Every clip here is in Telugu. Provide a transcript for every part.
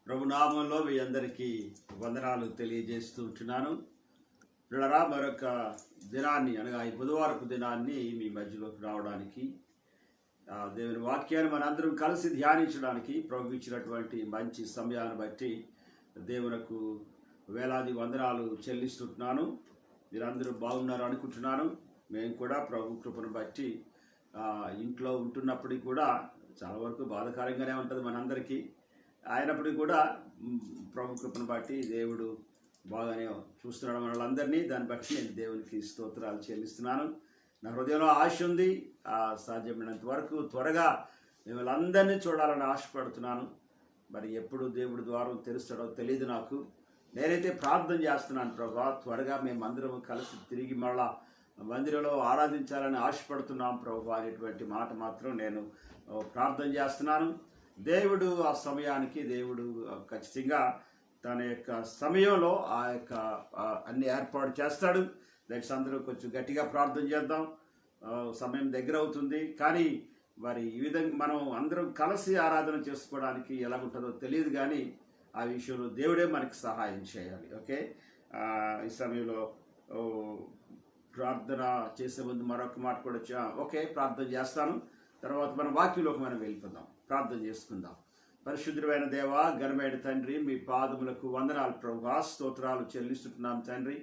ప్రభునామంలో మీ అందరికీ వందనాలు తెలియజేస్తూ ఉంటున్నాను. పిల్లరా, మరొక దినాన్ని అనగా ఈ బుధవారపు దినాన్ని మీ మధ్యలోకి రావడానికి దేవుని వాక్యాన్ని మనందరం కలిసి ధ్యానించడానికి ప్రభు ఇచ్చినటువంటి మంచి సమయాన్ని బట్టి దేవునకు వేలాది వందనాలు చెల్లిస్తుంటున్నాను. మీరందరూ బాగున్నారు అనుకుంటున్నాను. మేము కూడా ప్రభు కృపను బట్టి ఇంట్లో ఉంటున్నప్పటికీ కూడా చాలా వరకు బాధాకరంగానే ఉంటుంది మనందరికీ. అయినప్పటికీ కూడా ప్రభు కృపను బట్టి దేవుడు బాగానే చూస్తున్నాడు మనల్ని. దాన్ని బట్టి నేను దేవునికి స్తోత్రాలు చెల్లిస్తున్నాను. నా హృదయంలో ఆశ ఉంది. సాధ్యమైనంత వరకు త్వరగా మిమ్మల్ని అందరినీ చూడాలని ఆశపడుతున్నాను. మరి ఎప్పుడు దేవుడి ద్వారం తెరుస్తాడో తెలియదు నాకు. నేనైతే ప్రార్థన చేస్తున్నాను, ప్రభా త్వరగా మేమందరం కలిసి తిరిగి మళ్ళా మందిరంలో ఆరాధించాలని ఆశపడుతున్నాం ప్రభు అనేటువంటి మాట మాత్రం నేను ప్రార్థన చేస్తున్నాను. దేవుడు ఆ సమయానికి దేవుడు ఖచ్చితంగా తన యొక్క సమయంలో ఆ యొక్క అన్ని ఏర్పాటు చేస్తాడు. దయచేసి అందరూ కొంచెం గట్టిగా ప్రార్థన చేద్దాం. సమయం దగ్గర అవుతుంది, కానీ మరి ఈ విధంగా మనం అందరం కలిసి ఆరాధన చేసుకోవడానికి ఎలాగుంటుందో తెలియదు, కానీ ఆ విషయంలో దేవుడే మనకి సహాయం చేయాలి. ఓకే, ఈ సమయంలో ప్రార్థన చేసే ముందు మరొక మాట కూడా ఓకే ప్రార్థన చేస్తాను. తర్వాత మన వాక్యంలోకి మనం వెళ్ళిపోదాం, ప్రార్థన చేసుకుందాం. పరిశుద్ధమైన దేవా, ఘనమైన తండ్రి, మీ పాదములకు వందనాలు ప్రభువా, స్తోత్రాలు చెల్లిస్తున్నాం తండ్రి.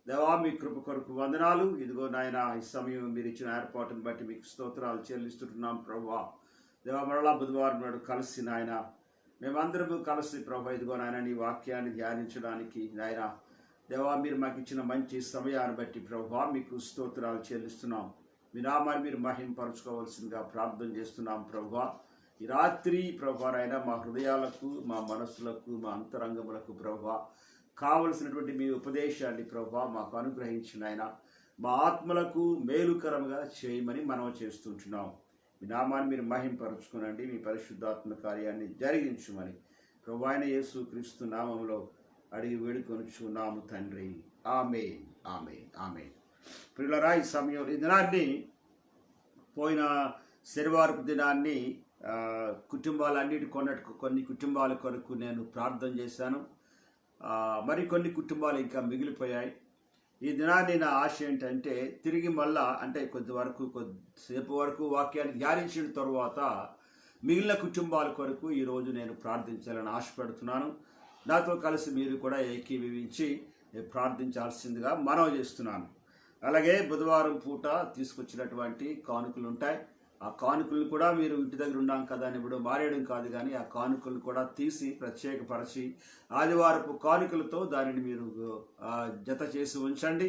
దేవా, మీ కృప కొరకు వందనాలు. ఇదిగో నాయన, ఈ సమయం మీరు ఇచ్చిన ఏర్పాటును బట్టి మీకు స్తోత్రాలు చెల్లిస్తున్నాం ప్రభువా. దేవా, మరలా బుధవారం నాడు కలిసి నాయన మేమందరము కలిసి ప్రభు ఇదిగో నాయన నీ వాక్యాన్ని ధ్యానించడానికి నాయన దేవా, మీరు మాకు ఇచ్చిన మంచి సమయాన్ని బట్టి ప్రభువా మీకు స్తోత్రాలు చెల్లిస్తున్నాం. మీ నామాన్ని మీరు మహింపరచుకోవాల్సిందిగా ప్రార్థన చేస్తున్నాం ప్రభువా. ఈ రాత్రి ప్రభువారైనా మా హృదయాలకు, మా మనస్సులకు, మా అంతరంగములకు ప్రభువా కావలసినటువంటి మీ ఉపదేశాన్ని ప్రభువా మాకు అనుగ్రహించిన ఆయన మా ఆత్మలకు మేలుకరంగా చేయమని మనం చేస్తుంటున్నాం. మీ నామాన్ని మీరు మహింపరచుకునండి. మీ పరిశుద్ధాత్మ కార్యాన్ని జరిగించమని ప్రభు అయిన యేసు క్రీస్తు నామంలో అడిగి వేడుకొనుచున్నాము తండ్రి. ఆమేన్, ఆమేన్, ఆమేన్. ప్రియులారా, ఈ సమయం ఈ దినాన్ని పోయిన శనివారపు దినాన్ని కుటుంబాలన్నిటి కొన్ని కుటుంబాల కొరకు నేను ప్రార్థన చేశాను. మరి కొన్ని కుటుంబాలు ఇంకా మిగిలిపోయాయి. ఈ దినాన్ని నా ఆశ ఏంటంటే తిరిగి మళ్ళా అంటే కొద్దిసేపు వరకు వాక్యాన్ని ధ్యానించిన తరువాత మిగిలిన కుటుంబాల కొరకు ఈరోజు నేను ప్రార్థించాలని ఆశపడుతున్నాను. నాతో కలిసి మీరు కూడా ఏకీభవించి ప్రార్థించాల్సిందిగా మనవి చేస్తున్నాను. అలాగే బుధవారం పూట తీసుకొచ్చినటువంటి కానుకలు ఉంటాయి. ఆ కానుకలను కూడా మీరు ఇంటి దగ్గర ఉన్నాం కదా అని ఇప్పుడు మారేయడం కాదు, కానీ ఆ కానుకలను కూడా తీసి ప్రత్యేకపరిచి ఆదివారపు కానుకలతో దానిని మీరు జత చేసి ఉంచండి.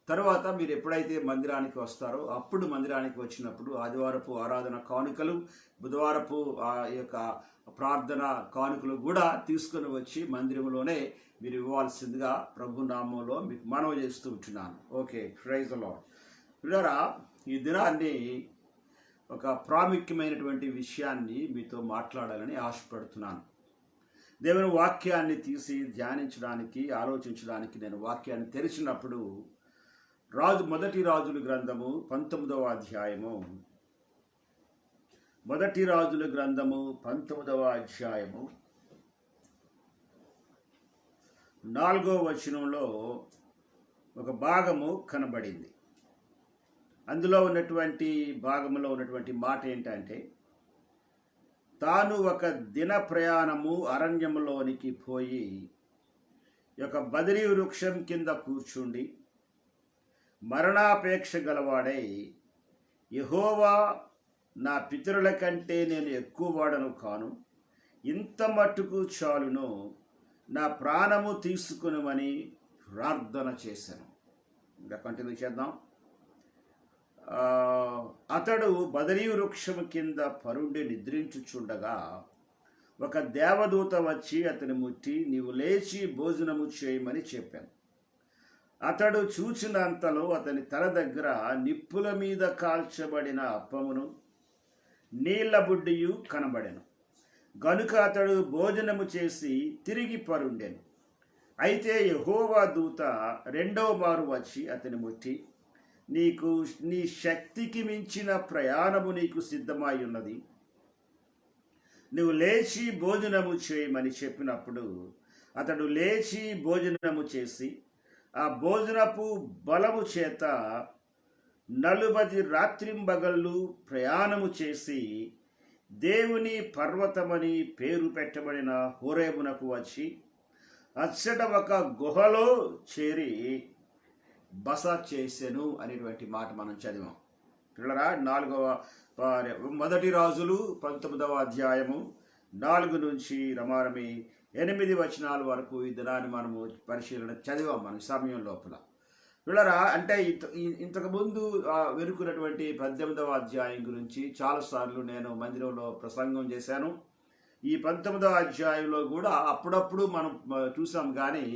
తర్వాత మీరు ఎప్పుడైతే మందిరానికి వస్తారో అప్పుడు మందిరానికి వచ్చినప్పుడు ఆదివారపు ఆరాధన కానుకలు, బుధవారపు ఆ యొక్క ప్రార్థన కానుకలు కూడా తీసుకొని వచ్చి మందిరంలోనే మీరు ఇవ్వాల్సిందిగా ప్రభు నామంలో మీకు మనవి చేస్తూ ఉంటున్నాను. Okay, praise the Lord. పిల్లరా, ఈ దినాన్ని ఒక ప్రాముఖ్యమైనటువంటి విషయాన్ని మీతో మాట్లాడాలని ఆశపడుతున్నాను. దేవుని వాక్యాన్ని తీసి ధ్యానించడానికి, ఆలోచించడానికి నేను వాక్యాన్ని తెరిచినప్పుడు మొదటి రాజుల గ్రంథము 19వ అధ్యాయము, మొదటి రాజుల గ్రంథము 19వ అధ్యాయము 4వ వచనంలో ఒక భాగము కనబడింది. అందులో ఉన్నటువంటి భాగంలో ఉన్నటువంటి మాట ఏంటంటే, తాను ఒక దిన ప్రయాణము అరణ్యములోనికి పోయి ఒక బదిరీ వృక్షం కింద కూర్చుండి మరణాపేక్ష గలవాడై, యెహోవా, నా పితరుల కంటే నేను ఎక్కువ వాడను కాను, ఇంత మట్టుకు చాలును, నా ప్రాణము తీసుకునమని ప్రార్థన చేశాను. ఇంకా కంటిన్యూ చేద్దాం. అతడు బదరీ వృక్షము కింద పరుండి నిద్రించుచుండగా ఒక దేవదూత వచ్చి అతని ముట్టి, నీవు లేచి భోజనము చేయమని చెప్పాను. అతడు చూచినంతలో అతని తల దగ్గర నిప్పుల మీద కాల్చబడిన అప్పమును నీళ్ల బుడ్డియు కనబడెను. గనుక అతడు భోజనము చేసి తిరిగి పరుండెను. అయితే యెహోవా దూత రెండవ మారు వచ్చి అతని ముట్టి, నీ శక్తికి మించిన ప్రయాణము నీకు సిద్ధమై ఉన్నది, నువ్వు లేచి భోజనము చేయమని చెప్పినప్పుడు అతడు లేచి భోజనము చేసి ఆ భోజనపు బలము చేత 40 రాత్రింబగళ్ళు ప్రయాణము చేసి దేవుని పర్వతమని పేరు పెట్టబడిన హోరేబునకు వచ్చి అచ్చట ఒక గుహలో చేరి బస చేసెను అనేటువంటి మాట మనం చదివాం. పిల్లరా, 1 రాజులు 19వ అధ్యాయము 4 నుంచి రమారమి 8 వచనాల వరకు ఈ దినాన్ని మనము పరిశీలన చదివాం మన సమయం లోపల. పిల్లరా, అంటే ఇంతకుముందు వెనుకున్నటువంటి 18వ అధ్యాయం గురించి చాలాసార్లు నేను మందిరంలో ప్రసంగం చేశాను. ఈ 19వ అధ్యాయంలో కూడా అప్పుడప్పుడు మనం చూసాం, కానీ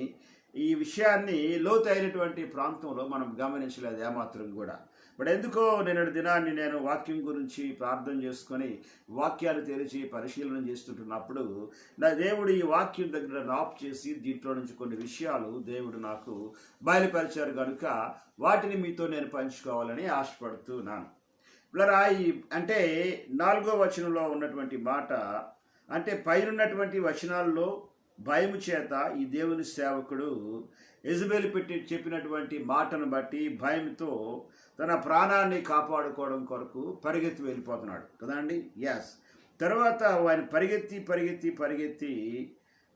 ఈ విషయాన్ని లోతైనటువంటి ప్రాంతంలో మనం గమనించలేదు ఏమాత్రం కూడా. బట్ ఎందుకో నిన్నటి దినాన్ని నేను వాక్యం గురించి ప్రార్థన చేసుకొని వాక్యాలు తెరిచి పరిశీలన చేస్తుంటున్నప్పుడు నా దేవుడు ఈ వాక్యం దగ్గర నాప్ చేసి దీంట్లో నుంచి కొన్ని విషయాలు దేవుడు నాకు బయలుపరిచారు కనుక వాటిని మీతో నేను పంచుకోవాలని ఆశపడుతున్నాను. ఇలా అంటే 4వ వచనంలో ఉన్నటువంటి మాట, అంటే పైనున్నటువంటి వచనాల్లో భయము చేత ఈ దేవుని సేవకుడు యెజబెలు చెప్పినటువంటి మాటను బట్టి భయంతో తన ప్రాణాన్ని కాపాడుకోవడం కొరకు పరిగెత్తి వెళ్ళిపోతున్నాడు కదండి. ఎస్. తర్వాత ఆయన పరిగెత్తి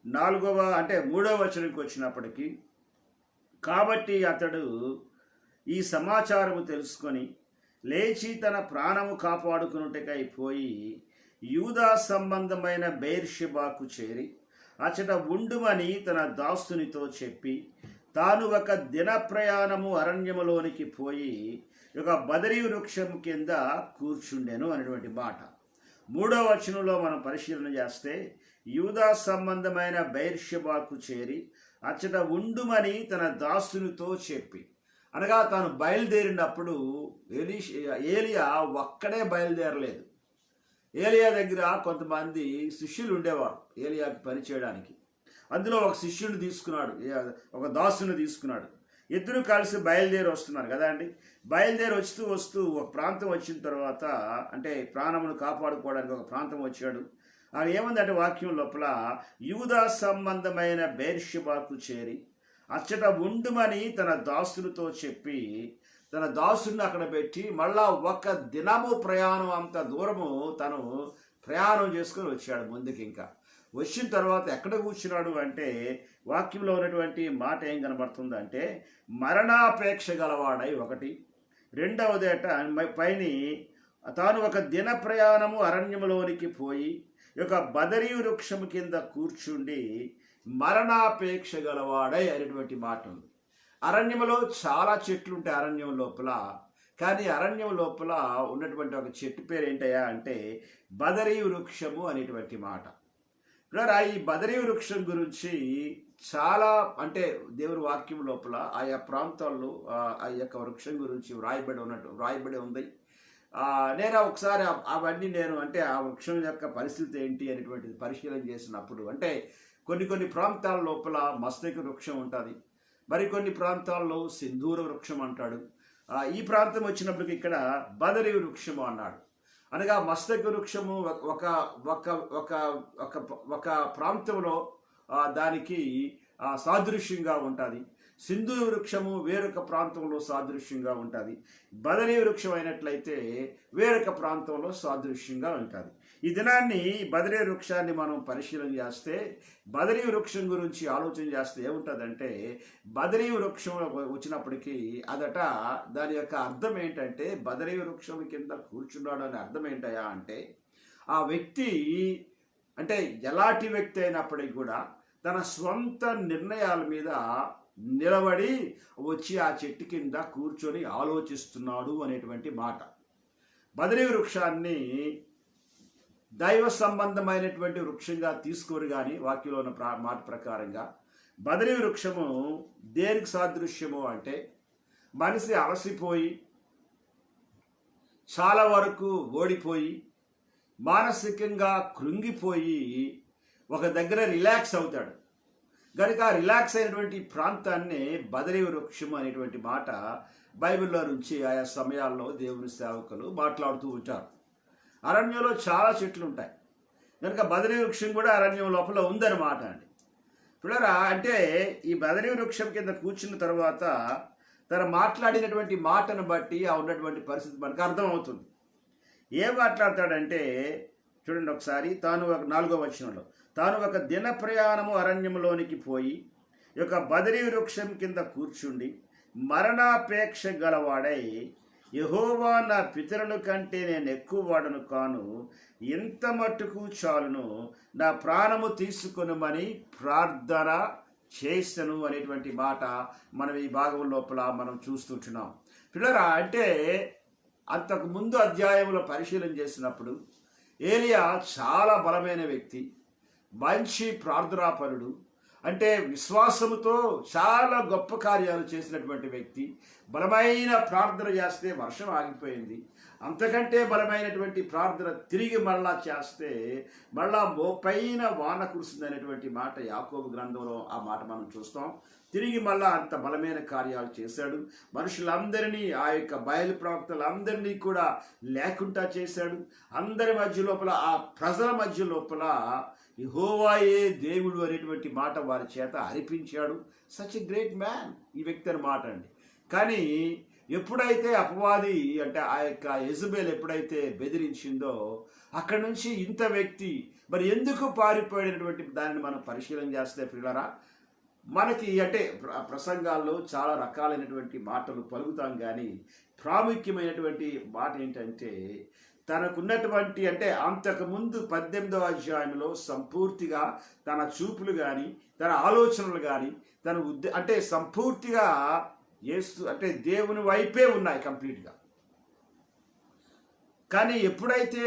3వ వచనంకి వచ్చినప్పటికీ, కాబట్టి అతడు ఈ సమాచారము తెలుసుకొని లేచి తన ప్రాణము కాపాడుకున్నట్టుకై పోయి యూదా సంబంధమైన బెయేర్షెబాకు చేరి అచట ఉండుమని తన దాసునితో చెప్పి తాను ఒక దిన ప్రయాణము అరణ్యములోనికి పోయి ఒక బదరీ వృక్షం కింద కూర్చుండెను అనేటువంటి మాట 3వ వచనంలో మనం పరిశీలన చేస్తే యూదా సంబంధమైన బెయేర్షెబాకు చేరి అచట ఉండుమని తన దాసునితో చెప్పి, అనగా తాను బయలుదేరినప్పుడు ఏలియా ఒక్కడే బయలుదేరలేదు. ఏలియా దగ్గర కొంతమంది శిష్యులు ఉండేవారు ఏలియాకి పని చేయడానికి. అందులో ఒక శిష్యుని తీసుకున్నాడు, ఒక దాసుని తీసుకున్నాడు. ఇద్దరు కలిసి బయలుదేరి వస్తున్నారు కదా అండి. బయలుదేరి వస్తూ ఒక ప్రాంతం వచ్చిన తర్వాత, అంటే ప్రాణమును కాపాడుకోవడానికి ఒక ప్రాంతం వచ్చాడు. అది ఏముందంటే వాక్యం లోపల యూదా సంబంధమైన బెయేర్షెబాకు చేరి అచ్చట ఉండుమని తన దాసులతో చెప్పి తన దాసుని అక్కడ పెట్టి మళ్ళా ఒక దినము ప్రయాణం అంత దూరము తను ప్రయాణం చేసుకొని వచ్చాడు ముందుకి. ఇంకా వచ్చిన తర్వాత ఎక్కడ కూర్చున్నాడు అంటే వాక్యంలో ఉన్నటువంటి మాట ఏం కనబడుతుందంటే మరణాపేక్ష గలవాడై ఒకటి, రెండవదేట పైని తాను ఒక దిన ప్రయాణము అరణ్యములోనికి పోయి ఒక బదరీ వృక్షము కింద కూర్చుండి మరణాపేక్ష గలవాడై అనేటువంటి మాట ఉంది. అరణ్యంలో చాలా చెట్లు ఉంటాయి అరణ్యం లోపల, కానీ అరణ్యం లోపల ఉన్నటువంటి ఒక చెట్టు పేరు ఏంటయ్యా అంటే బదరీ వృక్షము అనేటువంటి మాట. ఈ బదరీ వృక్షం గురించి చాలా, అంటే దేవుని వాక్యం లోపల ఆయా ప్రాంతాల్లో ఆ యొక్క వృక్షం గురించి వ్రాయబడి ఉంది. నేను ఒకసారి అవన్నీ అంటే ఆ వృక్షం యొక్క పరిస్థితి ఏంటి అనేటువంటిది పరిశీలన చేసినప్పుడు, అంటే కొన్ని ప్రాంతాల లోపల మస్తక వృక్షం ఉంటుంది, మరికొన్ని ప్రాంతాల్లో సింధూర వృక్షం అంటాడు. ఈ ప్రాంతం వచ్చినప్పటికి ఇక్కడ బదరీ వృక్షము అన్నాడు. అనగా మస్తక వృక్షము ఒక ఒక ఒక ఒక ఒక ప్రాంతంలో దానికి సాదృశ్యంగా ఉంటుంది. సింధూర వృక్షము వేరొక ప్రాంతంలో సాదృశ్యంగా ఉంటుంది. బదరీ వృక్షం అయినట్లయితే వేరొక ప్రాంతంలో సాదృశ్యంగా ఉంటుంది. ఈ దినాన్ని బదరీ వృక్షాన్ని మనం పరిశీలన చేస్తే, బదరీ వృక్షం గురించి ఆలోచన చేస్తే ఏముంటుందంటే, బదరీ వృక్షం వచ్చినప్పటికీ దాని యొక్క అర్థం ఏంటంటే బదరీ వృక్షం కింద కూర్చున్నాడు అనే అర్థం ఏంటయా అంటే ఆ వ్యక్తి, అంటే ఎలాంటి వ్యక్తి అయినప్పటికీ కూడా తన స్వంత నిర్ణయాల మీద నిలబడి వచ్చి ఆ చెట్టు కింద కూర్చొని ఆలోచిస్తున్నాడు అనేటువంటి మాట. బదరీ వృక్షాన్ని దైవ సంబంధమైనటువంటి వృక్షంగా తీసుకోరు, కానీ వాక్యంలో ఉన్న మాట ప్రకారంగా బదరీ వృక్షము దేనికి సాదృశ్యము అంటే మనిషి అలసిపోయి చాలా వరకు ఓడిపోయి మానసికంగా కృంగిపోయి ఒక దగ్గర రిలాక్స్ అవుతాడు కనుక రిలాక్స్ అయినటువంటి ప్రాంతాన్ని బదరీ వృక్షం అనేటువంటి మాట బైబిల్లో నుంచి ఆయా సమయాల్లో దేవుని సేవకులు మాట్లాడుతూ ఉంటారు. అరణ్యంలో చాలా చెట్లు ఉంటాయి, కనుక బదరీ వృక్షం కూడా అరణ్యం లోపల ఉందన్నమాట అండి. చూడరా, అంటే ఈ బదరీ వృక్షం కింద కూర్చున్న తర్వాత తను మాట్లాడినటువంటి మాటను బట్టి ఆ ఉన్నటువంటి పరిస్థితి మనకు అర్థమవుతుంది. ఏం మాట్లాడతాడంటే చూడండి ఒకసారి, తాను ఒక 4వ వచనంలో, తాను ఒక దిన ప్రయాణము అరణ్యంలోనికి పోయి ఈ యొక్క బదరీ వృక్షం కింద కూర్చుండి మరణాపేక్ష గలవాడై, యెహోవా నా పితరుల కంటే నేను ఎక్కువ వాడను కాను, ఇంత మట్టుకు చాలును, నా ప్రాణము తీసుకొనుమని ప్రార్థన చేసను అనేటువంటి మాట మనం ఈ భాగం లోపల మనం చూస్తుంటున్నాం. పిల్లరా, అంటే అంతకు ముందు అధ్యాయంలో పరిశీలన చేసినప్పుడు ఏలియా చాలా బలమైన వ్యక్తి, మంచి ప్రార్థనాపరుడు, అంటే విశ్వాసముతో చాలా గొప్ప కార్యాలు చేసినటువంటి వ్యక్తి. బలమైన ప్రార్థన చేస్తే వర్షం ఆగిపోయింది. అంతకంటే బలమైనటువంటి ప్రార్థన తిరిగి మళ్ళా చేస్తే మళ్ళా మోపైన వాన కురుస్తుందనేటువంటి మాట యాకోబు గ్రంథంలో ఆ మాట మనం చూస్తాం. తిరిగి మళ్ళా అంత బలమైన కార్యాలు చేశాడు. మనుషులందరినీ, ఆ యొక్క బయలు ప్రవక్తలందరినీ కూడా లేకుండా చేశాడు. అందరి మధ్య లోపల, ఆ ప్రజల మధ్య లోపల యెహోవాయే దేవుడు అనేటువంటి మాట వారి చేత అరిపించాడు. సచ్ ఎ గ్రేట్ మ్యాన్ ఈ వ్యక్తి అన్నమాట అండి. కానీ ఎప్పుడైతే అపవాది అంటే ఆ యొక్క యెజబెల్ ఎప్పుడైతే బెదిరించిందో అక్కడి నుంచి ఇంత వ్యక్తి మరి ఎందుకు పారిపోయినటువంటి దానిని మనం పరిశీలన చేస్తే పిల్లరా, మనకి అంటే ప్రసంగాల్లో చాలా రకాలైనటువంటి మాటలు పలుకుతాం, కానీ ప్రాముఖ్యమైనటువంటి మాట ఏంటంటే తనకున్నటువంటి అంటే అంతకుముందు 18వ అధ్యాయంలో సంపూర్తిగా తన చూపులు కానీ తన ఆలోచనలు కానీ తన అంటే సంపూర్తిగా యేసు అంటే దేవుని వైపే ఉన్నాయి కంప్లీట్గా. కానీ ఎప్పుడైతే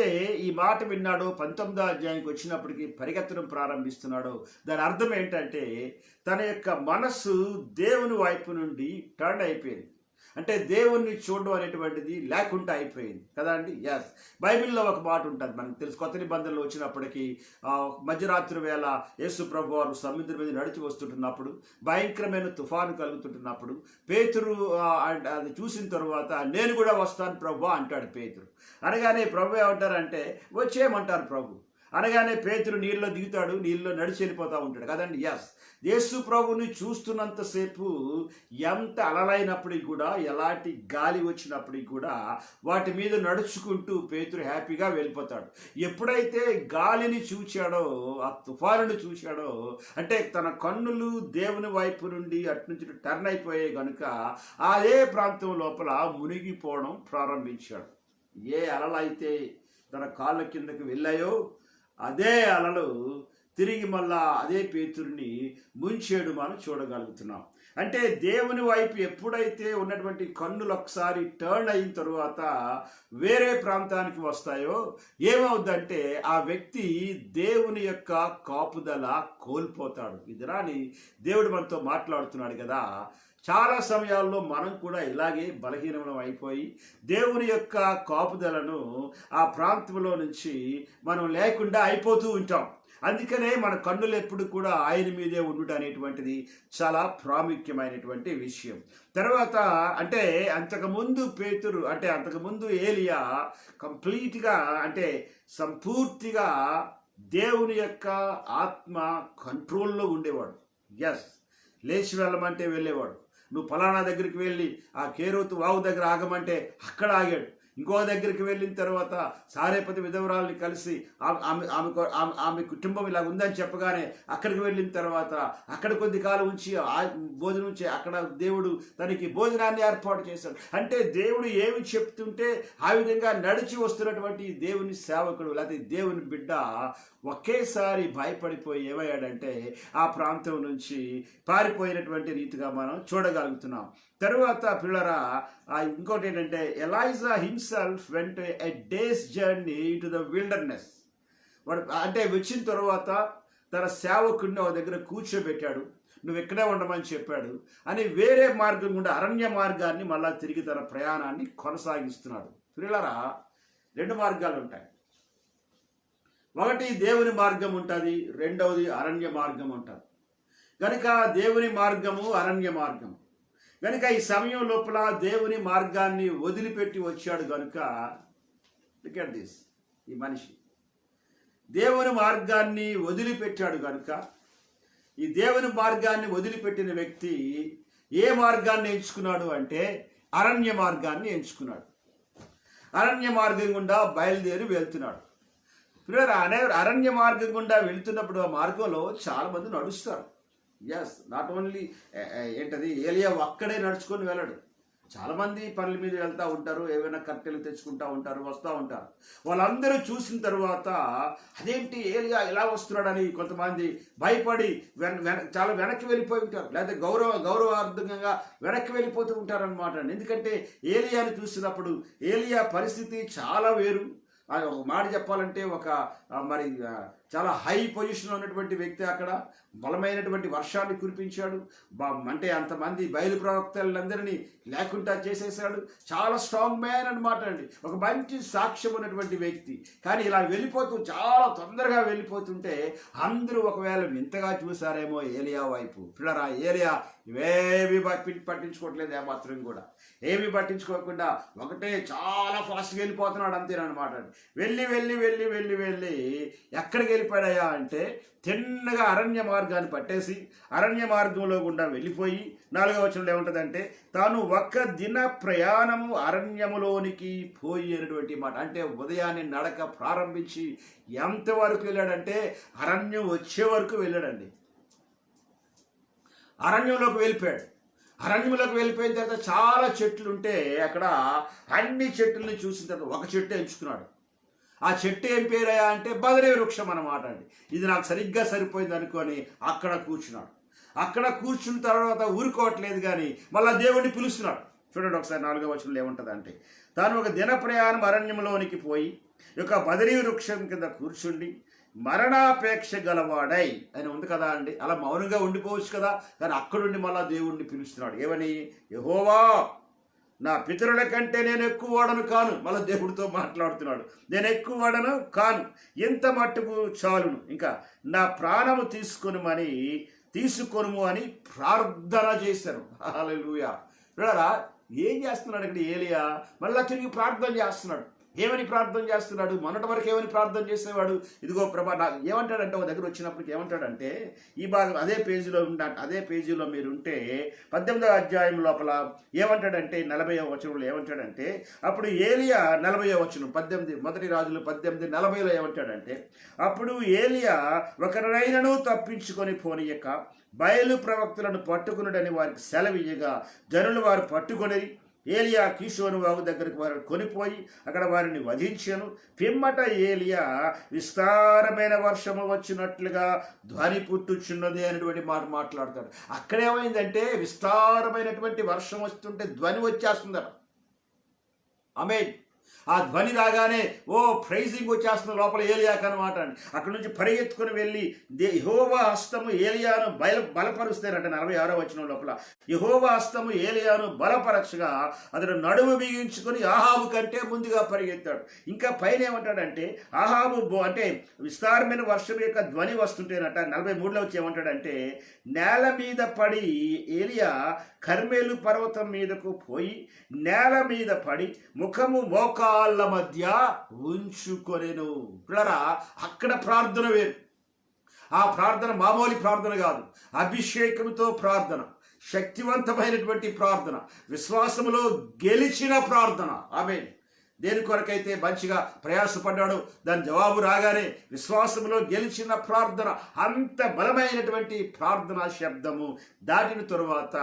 ఈ మాట విన్నాడో 19వ అధ్యాయానికి వచ్చినప్పటికీ పరిగెత్తడం ప్రారంభిస్తున్నాడో దాని అర్థం ఏంటంటే తన యొక్క మనస్సు దేవుని వైపు నుండి టర్న్ అయిపోయింది. అంటే దేవుణ్ణి చూడడం అనేటువంటిది లేకుండా అయిపోయింది కదా అండి. ఎస్, బైబిల్లో ఒక మాట ఉంటుంది మనకు తెలుసు. కొత్త నిబంధనలు వచ్చినప్పటికీ మధ్యరాత్రి వేళ యేసు ప్రభు వారు సముద్రం మీద నడిచి వస్తుంటున్నప్పుడు భయంకరమైన తుఫాను కలుగుతుంటున్నప్పుడు పేతురు అది చూసిన తర్వాత నేను కూడా వస్తాను ప్రభు అంటాడు పేతురు. అనగానే ప్రభు ఏమంటారంటే వచ్చేయమంటారు ప్రభు. అనగానే పేతురు నీళ్ళలో దిగుతాడు, నీళ్ళలో నడిచి వెళ్ళిపోతూ ఉంటాడు కదండి. ఎస్, యేసు ప్రభుని చూస్తున్నంతసేపు ఎంత అలలైనప్పటికీ కూడా, ఎలాంటి గాలి వచ్చినప్పటికీ కూడా వాటి మీద నడుచుకుంటూ పేతురు హ్యాపీగా వెళ్ళిపోతాడు. ఎప్పుడైతే గాలిని చూచాడో, ఆ తుఫానుని చూశాడో, అంటే తన కన్నులు దేవుని వైపు నుండి అటు నుంచి టర్న్ అయిపోయాయి కనుక అదే ప్రాంతం లోపల మునిగిపోవడం ప్రారంభించాడు. ఏ అలలైతే తన కాళ్ళ కిందకి వెళ్ళాయో అదే అలలు తిరిగి మళ్ళా అదే పేతురుని ముంచేడు మనం చూడగలుగుతున్నాం. అంటే దేవుని వైపు ఎప్పుడైతే ఉన్నటువంటి కన్నులు ఒకసారి టర్న్ అయిన తరువాత వేరే ప్రాంతానికి వస్తాయో ఏమవుద్దంటే ఆ వ్యక్తి దేవుని యొక్క కాపుదల కోల్పోతాడు. ఇది రాని దేవుడు మనతో మాట్లాడుతున్నాడు కదా. చాలా సమయాల్లో మనం కూడా ఇలాగే బలహీనం అయిపోయి దేవుని యొక్క కాపుదలను ఆ ప్రాంతంలో నుంచి మనం లేకుండా అయిపోతూ ఉంటాం. అందుకనే మన కన్నులు ఎప్పుడు కూడా ఆయన మీదే ఉండుట అనేటువంటిది చాలా ప్రాముఖ్యమైనటువంటి విషయం. తర్వాత అంటే అంతకుముందు పేతురు అంటే అంతకుముందు ఏలియా కంప్లీట్గా అంటే సంపూర్తిగా దేవుని యొక్క ఆత్మ కంట్రోల్లో ఉండేవాడు. ఎస్, లేచి వెళ్ళమంటే వెళ్ళేవాడు. నువ్వు ఫలానా దగ్గరికి వెళ్ళి ఆ కేరోతు వాగు దగ్గర ఆగమంటే అక్కడ ఆగాడు. ఇంకో దగ్గరికి వెళ్ళిన తర్వాత సారేపతి విధవరాల్ని కలిసి ఆమె కుటుంబం ఇలా ఉందని చెప్పగానే అక్కడికి వెళ్ళిన తర్వాత అక్కడ కొద్ది కాలం ఉంచి భోజనం ఉంచి అక్కడ దేవుడు తనకి భోజనాన్ని ఏర్పాటు చేశాడు. అంటే దేవుడు ఏమి చెప్తుంటే ఆ విధంగా నడిచి వస్తున్నటువంటి దేవుని సేవకుడు లేకపోతే దేవుని బిడ్డ ఒకేసారి భయపడిపోయి ఏమయ్యాడంటే ఆ ప్రాంతం నుంచి పారిపోయినటువంటి రీతిగా మనం చూడగలుగుతున్నాం. తరువాత పిల్లరా ఇంకోటి ఏంటంటే Elijah himself went a days journey to the wilderness. వాడు అంటే వచ్చిన తర్వాత తన సేవకుడిని ఒక దగ్గర కూర్చోబెట్టాడు, నువ్వు ఇక్కడే ఉండమని చెప్పాడు అని వేరే మార్గం గుండా అరణ్య మార్గాన్ని మళ్ళా తిరిగి తన ప్రయాణాన్ని కొనసాగిస్తున్నాడు. పిల్లరా 2 మార్గాలు ఉంటాయి. ఒకటి దేవుని మార్గం ఉంటుంది, రెండవది అరణ్య మార్గం ఉంటుంది. కనుక దేవుని మార్గము అరణ్య మార్గము కనుక ఈ సమయం లోపల దేవుని మార్గాన్ని వదిలిపెట్టి వచ్చాడు కనుక లుక్ ఎట్ దిస్, ఈ మనిషి దేవుని మార్గాన్ని వదిలిపెట్టాడు కనుక, ఈ దేవుని మార్గాన్ని వదిలిపెట్టిన వ్యక్తి ఏ మార్గాన్ని ఎంచుకున్నాడు అంటే అరణ్య మార్గాన్ని ఎంచుకున్నాడు. అరణ్య మార్గం గుండా బయలుదేరి వెళ్తున్నాడు. అరణ్య మార్గం గుండా వెళ్తున్నప్పుడు ఆ మార్గంలో చాలా మంది నడుస్తారు. ఎస్, నాట్ ఓన్లీ ఏంటది ఏలియా ఒక్కడే నడుచుకొని వెళ్ళడు. చాలామంది పనుల మీద వెళ్తూ ఉంటారు, ఏవైనా కట్టెలు తెచ్చుకుంటూ ఉంటారు, వస్తూ ఉంటారు. వాళ్ళందరూ చూసిన తర్వాత అదేంటి ఏలియా ఇలా వస్తున్నాడని కొంతమంది భయపడి చాలా వెనక్కి వెళ్ళిపోయి ఉంటారు, లేకపోతే గౌరవార్థంగా వెనక్కి వెళ్ళిపోతూ ఉంటారనమాట. ఎందుకంటే ఏలియాని చూసినప్పుడు ఏలియా పరిస్థితి చాలా వేరు. ఒక మాట చెప్పాలంటే మరి చాలా హై పొజిషన్లో ఉన్నటువంటి వ్యక్తి అక్కడ బలమైనటువంటి వర్షాన్ని కురిపించాడు. అంటే అంతమంది బయలు ప్రవక్తలందరినీ లేకుండా చేసేసాడు. చాలా స్ట్రాంగ్ మ్యాన్ అనమాట అండి, ఒక మంచి సాక్ష్యం ఉన్నటువంటి వ్యక్తి. కానీ ఇలా చాలా తొందరగా వెళ్ళిపోతుంటే అందరూ ఒకవేళ వింతగా చూసారేమో ఏలియా వైపు. పిల్లరా, ఏలియా ఇవేమి పట్టించుకోవట్లేదు, ఏమాత్రం కూడా ఏమి పట్టించుకోకుండా ఒకటే చాలా ఫాస్ట్గా వెళ్ళిపోతున్నాడు అంతేనమాట. వెళ్ళి వెళ్ళి వెళ్ళి వెళ్ళి వెళ్ళి ఎక్కడికి వెళ్ళిపోయాడయా అంటే తిన్నగా అరణ్య మార్గాన్ని పట్టేసి అరణ్య మార్గంలో గుండా వెళ్ళిపోయి 4వ వచనంలో ఏముంటుందంటే తాను ఒక్క దిన ప్రయాణము అరణ్యములోనికి పోయి అనేటువంటి మాట. అంటే ఉదయాన్నే నడక ప్రారంభించి ఎంతవరకు వెళ్ళాడంటే అరణ్యం వచ్చే వరకు వెళ్ళాడండి. అరణ్యంలోకి వెళ్ళిపోయాడు. అరణ్యంలోకి వెళ్ళిపోయిన తర్వాత చాలా చెట్లు ఉంటే అక్కడ అన్ని చెట్లని చూసిన తర్వాత ఒక చెట్టు ఎంచుకున్నాడు. ఆ చెట్టు ఏం పేరయ్యా అంటే బదరీ వృక్షం అన్నమాట అండి. ఇది నాకు సరిగ్గా సరిపోయింది అనుకొని అక్కడ కూర్చున్నాడు. అక్కడ కూర్చున్న తర్వాత ఊరుకోవట్లేదు, కానీ మళ్ళీ దేవుడిని పిలుస్తున్నాడు. చూడండి ఒకసారి 4వ వచనంలో ఏముంటుంది అంటే తాను ఒక దిన ప్రయాణం అరణ్యంలోనికి పోయి ఒక బదరీ వృక్షం కింద కూర్చుండి మరణాపేక్ష గలవాడై అని ఉంది కదా అండి. అలా మౌనంగా ఉండిపోవచ్చు కదా, కానీ అక్కడుండి మళ్ళా దేవుణ్ణి పిలుస్తున్నాడు. ఏమని? యెహోవా, నా పితరుల కంటే నేను ఎక్కువ వాడను కాను. మళ్ళీ దేవుడితో మాట్లాడుతున్నాడు. నేను ఎక్కువ వాడను కాను, ఎంత మట్టుకు చాలును, ఇంకా నా ప్రాణము తీసుకొనుము అని ప్రార్థన చేశాను. హల్లెలూయా. చూడరా, ఏం చేస్తున్నాడు ఇక్కడ ఏలియా? మళ్ళా తిరిగి ప్రార్థన చేస్తున్నాడు. ఏమని ప్రార్థన చేస్తున్నాడు? మొన్నటి వరకు ఏమని ప్రార్థన చేసేవాడు? ఇదిగో ప్రభా నాకు ఏమంటాడంటే ఒక దగ్గర వచ్చినప్పటికి ఏమంటాడంటే ఈ భాగం అదే పేజీలో మీరు ఉంటే 18వ అధ్యాయం లోపల ఏమంటాడంటే 40వ వచనంలో ఏమంటాడంటే అప్పుడు ఏలియా 40వ వచనం 18 మొదటి రాజులు 18:40లో ఏమంటాడంటే అప్పుడు ఏలియా ఒకరినైనను తప్పించుకొని పోనీయక బయలు ప్రవక్తలను పట్టుకునుడని వారికి సెలవియ్యగా జనులు వారు పట్టుకొని ఏలియా కీషోను వాగు దగ్గరికి వారిని కొనిపోయి అక్కడ వారిని వధించాను. పిమ్మట ఏలియా విస్తారమైన వర్షము వచ్చినట్లుగా ధ్వని పుట్టుచున్నది అనేటువంటి మాట మాట్లాడతాడు. అక్కడేమైందంటే విస్తారమైనటువంటి వర్షం వస్తుంటే ధ్వని వచ్చేస్తుందట. ఆమేన్. ఆ ధ్వని రాగానే ప్రైజింగ్ వచ్చేస్తున్న లోపల ఏలియాకు అనమాట అండి. అక్కడ నుంచి పరిగెత్తుకుని వెళ్ళి యెహోవా హస్తము ఏలియాను బలపరుస్తారంట. 46వ వచనం లోపల యెహోవా హస్తము ఏలియాను బలపరచగా అతడు నడుము బిగించుకొని ఆహాబు కంటే ముందుగా పరిగెత్తాడు. ఇంకా పైన ఏమంటాడంటే ఆహాబు అంటే విస్తారమైన వర్షం యొక్క ధ్వని వస్తుంటేనట 43లో వచ్చి ఏమంటాడంటే నేల మీద పడి ఏలియా కర్మేలు పర్వతం మీదకు పోయి నేల మీద పడి ముఖము మోకాళ్ళ మధ్య ఉంచుకొనెను. పిల్లరా, అక్కడ ప్రార్థన వేరు. ఆ ప్రార్థన మామూలు ప్రార్థన కాదు, అభిషేకంతో ప్రార్థన, శక్తివంతమైనటువంటి ప్రార్థన, విశ్వాసములో గెలిచిన ప్రార్థన. ఆమేన్. దేని కొరకైతే మంచిగా ప్రయాసపడ్డాడు దాని జవాబు రాగానే విశ్వాసంలో గెలిచిన ప్రార్థన, అంత బలమైనటువంటి ప్రార్థనా శబ్దము దాటిన తరువాత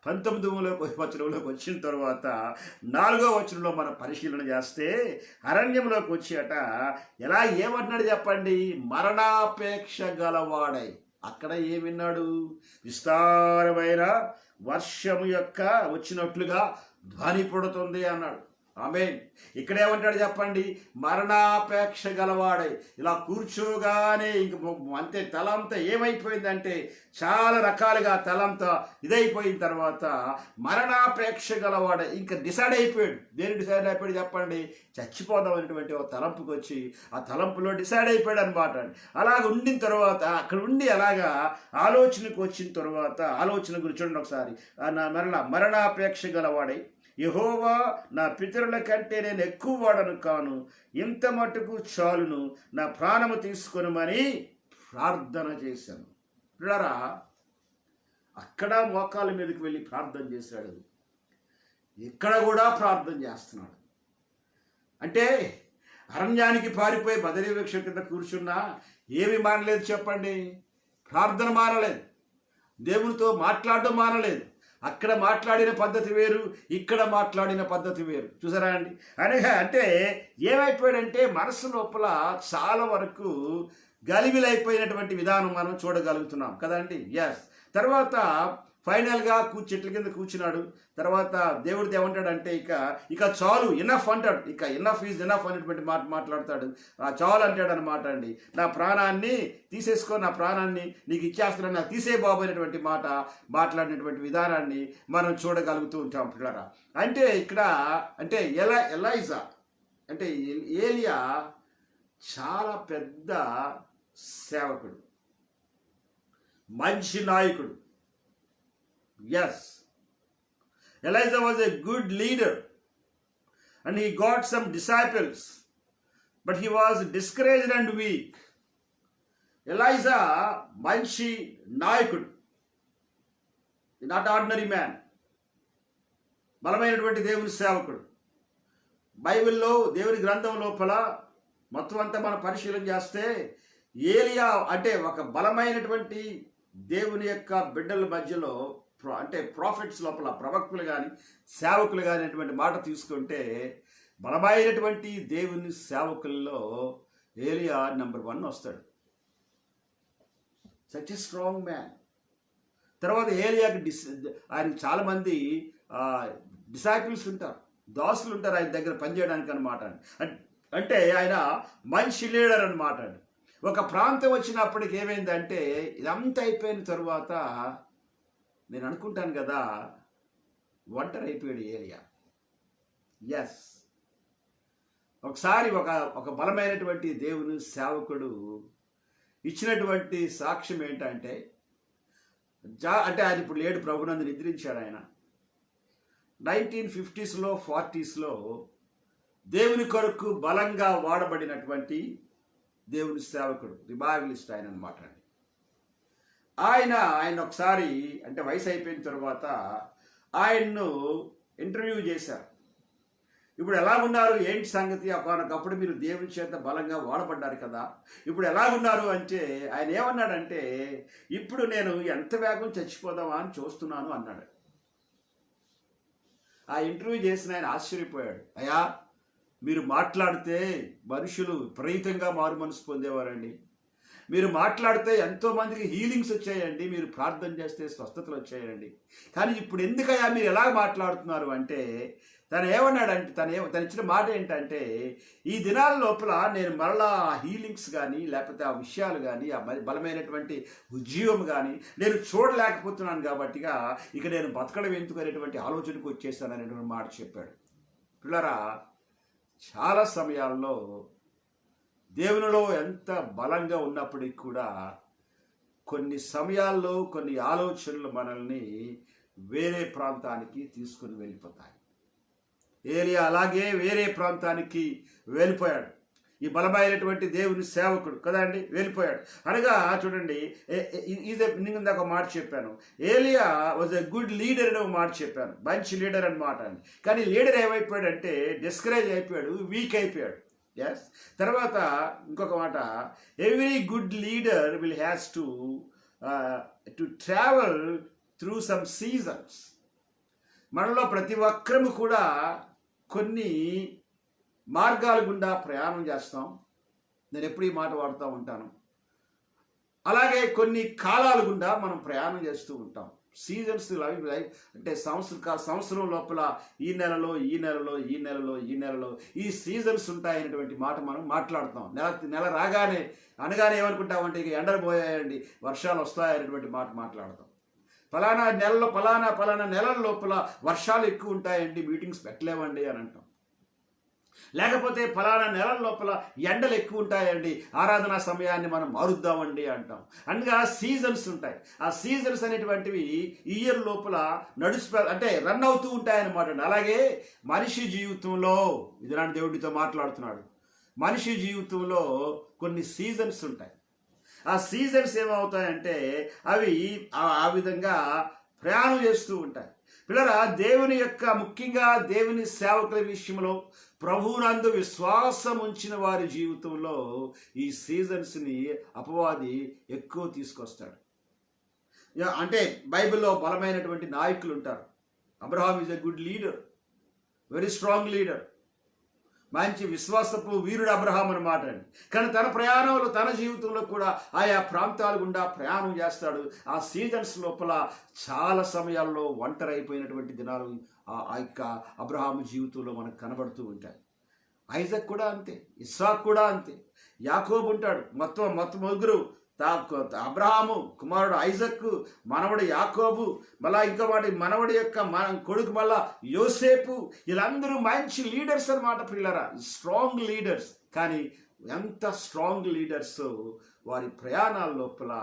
19వ వచనంలోకి వచ్చిన తరువాత 4వ వచనంలో మనం పరిశీలన చేస్తే అరణ్యంలోకి వచ్చాట ఎలా ఏమంటున్నాడు చెప్పండి? మరణాపేక్ష గలవాడై. అక్కడ ఏం విన్నాడు? విస్తారమైన వర్షము యొక్క వచ్చినట్లుగా ధ్వని పుడుతుంది అన్నాడు. ఆమేన్. ఇక్కడేమంటాడు చెప్పండి? మరణాపేక్ష గలవాడై. ఇలా కూర్చోగానే ఇంక అంతే తలంతా ఏమైపోయిందంటే చాలా రకాలుగా తలంతా ఇదైపోయిన తర్వాత మరణాపేక్ష గలవాడై ఇంకా డిసైడ్ అయిపోయాడు. దేని డిసైడ్ అయిపోయాడు చెప్పండి? చచ్చిపోదాం అనేటువంటి ఒక తలంపుకి వచ్చి ఆ తలంపులో డిసైడ్ అయిపోయాడు అనమాట. అలాగ ఉండిన తర్వాత అక్కడ ఉండి అలాగా ఆలోచనకు వచ్చిన తర్వాత ఆలోచన గురించి చూడండి ఒకసారి. మరణాపేక్ష గలవాడై యెహోవా, నా పితరుల కంటే నేను ఎక్కువ వాడను కాను, ఇంత మటుకు చాలును, నా ప్రాణము తీసుకొనుమని ప్రార్థన చేశాను. పిల్లరా, అక్కడ మోకాళ్ళ మీదకి వెళ్ళి ప్రార్థన చేశాడు, ఇక్కడ కూడా ప్రార్థన చేస్తున్నాడు. అంటే అరణ్యానికి పారిపోయి బదరీ వృక్షం కింద కూర్చున్నా ఏమి మానలేదు చెప్పండి? ప్రార్థన మానలేదు, దేవునితో మాట్లాడడం మానలేదు. అక్కడ మాట్లాడిన పద్ధతి వేరు, ఇక్కడ మాట్లాడిన పద్ధతి వేరు. చూసారా అండి? అనగా అంటే ఏమైపోయాడంటే మనసు లోపల చాలా వరకు గలిబిలైపోయినటువంటి విధానం మనం చూడగలుగుతున్నాం కదండి. ఎస్. తర్వాత ఫైనల్గా చెట్ల కింద కూర్చున్నాడు. తర్వాత దేవుడు ఏమంటాడంటే ఇక చాలు, ఇనఫ్ అంటాడు. ఇక ఇనఫ్ ఈజ్ ఇనఫ్ అనేటువంటి మాట మాట్లాడతాడు. చాలు అంటాడు అనమాట అండి. నా ప్రాణాన్ని తీసేసుకో, నా ప్రాణాన్ని నీకు ఇచ్చేస్తున్నాను, నాకు తీసే బాబు అనేటువంటి మాట మాట్లాడినటువంటి విధానాన్ని మనం చూడగలుగుతూ ఉంటాం పిల్లరా. అంటే ఇక్కడ అంటే ఎలైజా అంటే ఏలియా చాలా పెద్ద సేవకుడు, మంచి నాయకుడు. Yes, Elijah was a good leader and he got some disciples, but he was discouraged and weak. Elijah మంచి నాయకుడు, నాట్ ఆర్డినరీ మ్యాన్, బలమైనటువంటి దేవుని సేవకుడు. బైబిల్లో దేవుని గ్రంథం లోపల మొత్తం అంతా మనం పరిశీలన చేస్తే ఏలియా అంటే ఒక బలమైనటువంటి దేవుని యొక్క బిడ్డల మధ్యలో అంటే ప్రాఫిట్స్ లోపల ప్రవక్తలు కానీ సేవకులు కానీ అనేటువంటి మాట తీసుకుంటే బలమైనటువంటి దేవుని సేవకుల్లో ఏలియా నెంబర్ 1 వస్తాడు. Such a strong man. తర్వాత ఏలియాకి ఆయనకు చాలామంది డిసైపుల్స్ ఉంటారు, దాసులు ఉంటారు ఆయన దగ్గర పనిచేయడానికి అనమాట. అంటే ఆయన మంచి లీడర్ అనమాట. ఒక ప్రాంతం వచ్చినప్పటికి ఏమైందంటే ఇదంతా అయిపోయిన తర్వాత నేను అనుకుంటాను కదా, ఒంటరి అయిపోయాడు ఏలియా. ఎస్. ఒకసారి ఒక బలమైనటువంటి దేవుని సేవకుడు ఇచ్చినటువంటి సాక్ష్యం ఏంటంటే అంటే ఆయన ఇప్పుడు లేడు, ప్రభునందు నిద్రించాడు ఆయన. 1950s 40s దేవుని కొరకు బలంగా వాడబడినటువంటి దేవుని సేవకుడు, రివైవలిస్ట్ ఆయన అనమాట. ఆయన ఒకసారి అంటే వయసు అయిపోయిన తర్వాత ఆయన్ను ఇంటర్వ్యూ చేశారు. ఇప్పుడు ఎలా ఉన్నారు, ఏంటి సంగతి, ఒకనొకప్పుడు మీరు దేవుని చేత బలంగా వాడబడ్డారు కదా, ఇప్పుడు ఎలా ఉన్నారు అంటే ఆయన ఏమన్నాడంటే, ఇప్పుడు నేను ఎంత వేగం చచ్చిపోదామా అని చూస్తున్నాను అన్నాడు. ఆ ఇంటర్వ్యూ చేసిన ఆయన ఆశ్చర్యపోయాడు. అయ్యా, మీరు మాట్లాడితే మనుషులు విపరీతంగా మారు మనసు పొందేవారండి, మీరు మాట్లాడితే ఎంతోమందికి హీలింగ్స్ వచ్చాయండి, మీరు ప్రార్థన చేస్తే స్వస్థతలు వచ్చాయండి, కానీ ఇప్పుడు ఎందుకయ్యా మీరు ఎలా మాట్లాడుతున్నారు అంటే తను ఏమన్నాడంటే తను ఇచ్చిన మాట ఏంటంటే, ఈ దినాల లోపల నేను మరలా ఆ హీలింగ్స్ కానీ లేకపోతే ఆ విషయాలు కానీ ఆ బలమైనటువంటి ఉద్యోగం కానీ నేను చూడలేకపోతున్నాను కాబట్టిగా ఇక నేను బతకడం ఎందుకు అనేటువంటి ఆలోచనకు వచ్చేస్తాను అనేటువంటి మాట చెప్పాడు. పిల్లరా, చాలా సమయాల్లో దేవునిలో ఎంత బలంగా ఉన్నప్పటికీ కూడా కొన్ని సమయాల్లో కొన్ని ఆలోచనలు మనల్ని వేరే ప్రాంతానికి తీసుకుని వెళ్ళిపోతాయి. ఏలియా అలాగే వేరే ప్రాంతానికి వెళ్ళిపోయాడు. ఈ బలమైనటువంటి దేవుని సేవకుడు కదండి, వెళ్ళిపోయాడు. అనగా చూడండి, నేను ఒక మాట చెప్పాను, ఏలియా వాజ్ ఎ గుడ్ లీడర్ అని ఒక మాట చెప్పాను, మంచి లీడర్ అనమాట అండి. కానీ లీడర్ ఏమైపోయాడంటే డిస్కరేజ్ అయిపోయాడు, వీక్ అయిపోయాడు. ఎస్. తర్వాత ఇంకొక మాట, every good leader will has to travel through some seasons. మనలో ప్రతి ఒక్కరము కూడా కొన్ని మార్గాల గుండా ప్రయాణం చేస్తాం. నేను ఎప్పుడు ఈ మాట వాడుతూ ఉంటాను. అలాగే కొన్ని కాలాల గుండా మనం ప్రయాణం చేస్తూ ఉంటాం. సీజన్స్ లైఫ్ అంటే సంవత్సరం లోపల ఈ నెలలో ఈ సీజన్స్ ఉంటాయనేటువంటి మాట మనం మాట్లాడుతాం. నెల రాగానే అనగానే ఏమనుకుంటామంటే ఇక ఎండలు పోయాయండి, వర్షాలు వస్తాయనేటువంటి మాట మాట్లాడతాం. ఫలానా నెలల లోపల వర్షాలు ఎక్కువ ఉంటాయండి, మీటింగ్స్ పెట్టలేవండి అని అంటాం. లేకపోతే ఫలానా నెలల లోపల ఎండలు ఎక్కువ ఉంటాయండి, ఆరాధనా సమయాన్ని మనం మారుద్దామండి అంటాం. అందుకే సీజన్స్ ఉంటాయి. ఆ సీజన్స్ అనేటువంటివి ఇయర్ లోపల అంటే రన్ అవుతూ ఉంటాయన్నమాట. అలాగే మనిషి జీవితంలో ఇదిలాంటి దేవుడితో మాట్లాడుతున్నాడు. మనిషి జీవితంలో కొన్ని సీజన్స్ ఉంటాయి. ఆ సీజన్స్ ఏమవుతాయంటే అవి ఆ విధంగా ప్రయాణం చేస్తూ ఉంటాయి. పిల్లరా, దేవుని యొక్క ముఖ్యంగా దేవుని సేవకుల విషయంలో ప్రభువునందు విశ్వాసం ఉంచిన వారి జీవితంలో ఈ సీజన్స్ని అపవాది ఎక్కువ తీసుకొస్తాడు. అంటే బైబిల్లో బలమైనటువంటి నాయకులు ఉంటారు. Abraham is a good leader, very strong leader, మంచి విశ్వాసపు వీరుడు అబ్రహాం అన్నమాట అండి. కానీ తన ప్రయాణంలో తన జీవితంలో కూడా ఆయా ప్రాంతాల గుండా ప్రయాణం చేస్తాడు. ఆ సీజన్స్ లోపల చాలా సమయాల్లో ఒంటరి అయిపోయినటువంటి దినాలు ఆ యొక్క అబ్రహాము జీవితంలో మనకు కనబడుతూ ఉంటాయి. ఐజక్ కూడా అంతే, ఇస్సాక్ కూడా అంతే, యాకోబు ఉంటాడు. మొత్తం ముగ్గురు, అబ్రహాము కుమారుడు ఐజక్, మనవడు యాకోబు, మళ్ళా ఇంకా వాడి మనవడి యొక్క కొడుకు మళ్ళా యోసేపు, వీళ్ళందరూ మంచి లీడర్స్ అన్నమాట పిల్లరా, స్ట్రాంగ్ లీడర్స్. కానీ ఎంత స్ట్రాంగ్ లీడర్స్ వారి ప్రయాణాల లోపల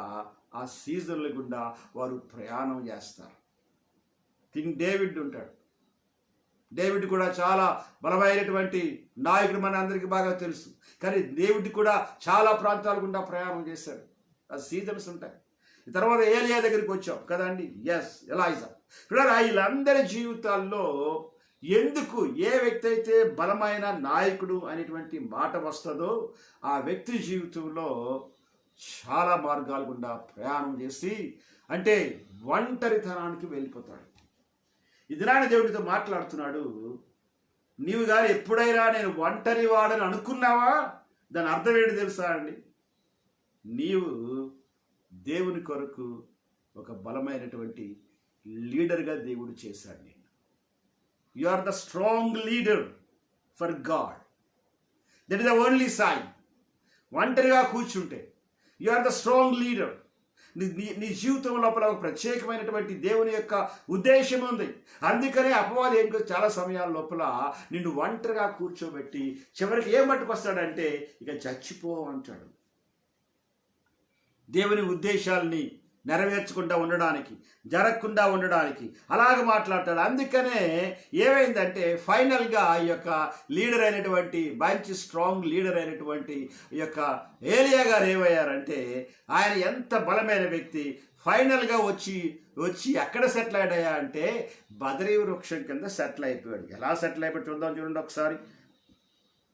ఆ సీజన్ల గుండా వారు ప్రయాణం చేస్తారు. కింగ్ డేవిడ్ ఉంటాడు. డేవిడ్ కూడా చాలా బలమైనటువంటి నాయకుడు, మన అందరికీ బాగా తెలుసు. కానీ డేవిడ్ కూడా చాలా ప్రాంతాల గుండా ప్రయాణం చేశాడు. ఆ సీజన్స్ ఉంటాయి. తర్వాత ఏలియా దగ్గరికి వచ్చాం కదండి, ఎలీషా. వీళ్ళందరి జీవితాల్లో ఎందుకు ఏ వ్యక్తి అయితే బలమైన నాయకుడు అనేటువంటి మాట వస్తుందో ఆ వ్యక్తి జీవితంలో చాలా మార్గాల గుండా ప్రయాణం చేసి అంటే ఒంటరితనానికి వెళ్ళిపోతాడు. ఇదిరాని దేవుడితో మాట్లాడుతున్నాడు. నీవు కానీ ఎప్పుడైనా నేను ఒంటరి వాడని అనుకున్నావా? దాని అర్థం ఏంటి తెలుసా అండి? నీవు దేవుని కొరకు ఒక బలమైనటువంటి లీడర్గా దేవుడు చేశాడు నేను. You are the strong leader for God. That is the only sign. ఒంటరిగా కూర్చుంటే you are the strong leader. నీ జీవితం లోపల ఒక ప్రత్యేకమైనటువంటి దేవుని యొక్క ఉద్దేశం ఉంది. అందుకనే అపవాది ఏం చాలా సమయాల లోపల నిన్ను ఒంటరిగా కూర్చోబెట్టి చివరికి ఏం పట్టుకొస్తాడంటే ఇక చచ్చిపో అంటాడు. దేవుని ఉద్దేశాలని నెరవేర్చకుండా ఉండడానికి, జరగకుండా ఉండడానికి అలాగ మాట్లాడతాడు. అందుకనే ఏమైందంటే ఫైనల్గా ఈ యొక్క లీడర్ అయినటువంటి మంచి స్ట్రాంగ్ లీడర్ అయినటువంటి ఈ యొక్క ఏలియా గారు ఏమయ్యారంటే ఆయన ఎంత బలమైన వ్యక్తి ఫైనల్గా వచ్చి ఎక్కడ సెటిల్ అయ్యాడా అంటే బదరీ వృక్షం కింద సెటిల్ అయిపోయాడు. ఎలా సెటిల్ అయిపోయి చూడండి ఒకసారి.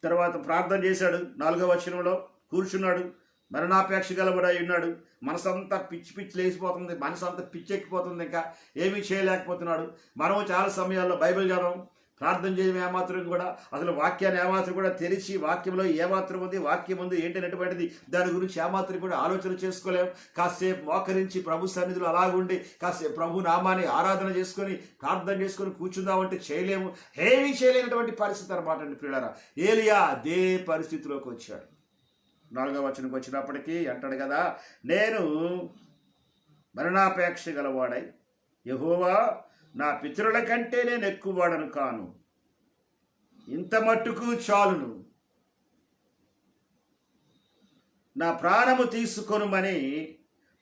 తర్వాత ప్రార్థన చేశాడు. 4వ వచనంలో కూర్చున్నాడు. మరణాపేక్ష గలబడి ఉన్నాడు. మనసంతా పిచ్చి లేచిపోతుంది, మనసంతా పిచ్చెక్కిపోతుంది, ఇంకా ఏమీ చేయలేకపోతున్నాడు. మనము చాలా సమయాల్లో బైబిల్ చదవం, ప్రార్థన చేయడం ఏమాత్రం కూడా, అసలు వాక్యాన్ని ఏమాత్రం కూడా తెరిచి వాక్యంలో ఏమాత్రం ఉంది, వాక్యం ఉంది ఏంటనేటువంటిది దాని గురించి ఏమాత్రం కూడా ఆలోచన చేసుకోలేం. కాసేపు మోకరించి ప్రభు సన్నిధిలో అలాగుండి కాసేపు ప్రభు నామాన్ని ఆరాధన చేసుకొని ప్రార్థన చేసుకొని కూర్చుందామంటే చేయలేము. ఏమీ చేయలేనటువంటి పరిస్థితి అనమాట అండి ప్రియులారా. ఏలియా అదే పరిస్థితిలోకి వచ్చాడు. 4వ వచనంకి వచ్చినప్పటికీ అంటాడు కదా, నేను మరణాపేక్ష గలవాడై యెహోవా నా పితరుల కంటే నేను ఎక్కువవాడను కాను, ఇంత మట్టుకు చాలును, నా ప్రాణము తీసుకొనుమని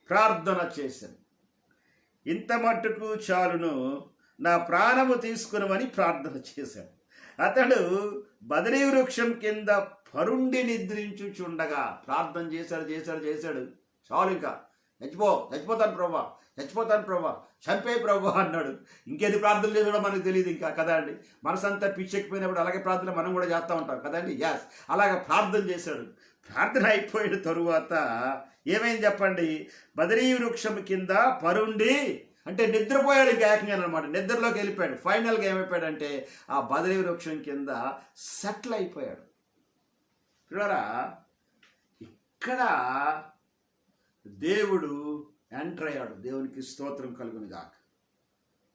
ప్రార్థన చేశాను. ఇంత మట్టుకు చాలును, నా ప్రాణము తీసుకొనుమని ప్రార్థన చేశాను. అతడు బదరీ వృక్షం కింద పరుండి నిద్రించుచుండగా ప్రార్థన చేశాడు. చాలు, ఇంకా చచ్చిపోతాను ప్రభా, చంపే ప్రభా అన్నాడు. ఇంకేది ప్రార్థన చేసాడో మనకు తెలియదు ఇంకా కదా అండి. మనసంతా పిచ్చెక్కిపోయినప్పుడు అలాగే ప్రార్థన మనం కూడా చేస్తూ ఉంటాం కదండి. అలాగ ప్రార్థన చేశాడు. ప్రార్థన అయిపోయిన తరువాత ఏమైంది చెప్పండి? బదరీ వృక్షం కింద పరుండి అంటే నిద్రపోయాడు ఇంకా ఏకంగా అనమాట. నిద్రలోకి వెళ్ళిపోయాడు. ఫైనల్గా ఏమైపోయాడంటే ఆ బదరీ వృక్షం కింద సెటిల్ అయిపోయాడు. చూడరా, ఇక్కడ దేవుడు ఎంటర్ అయ్యాడు. దేవునికి స్తోత్రం కలుగును గాక.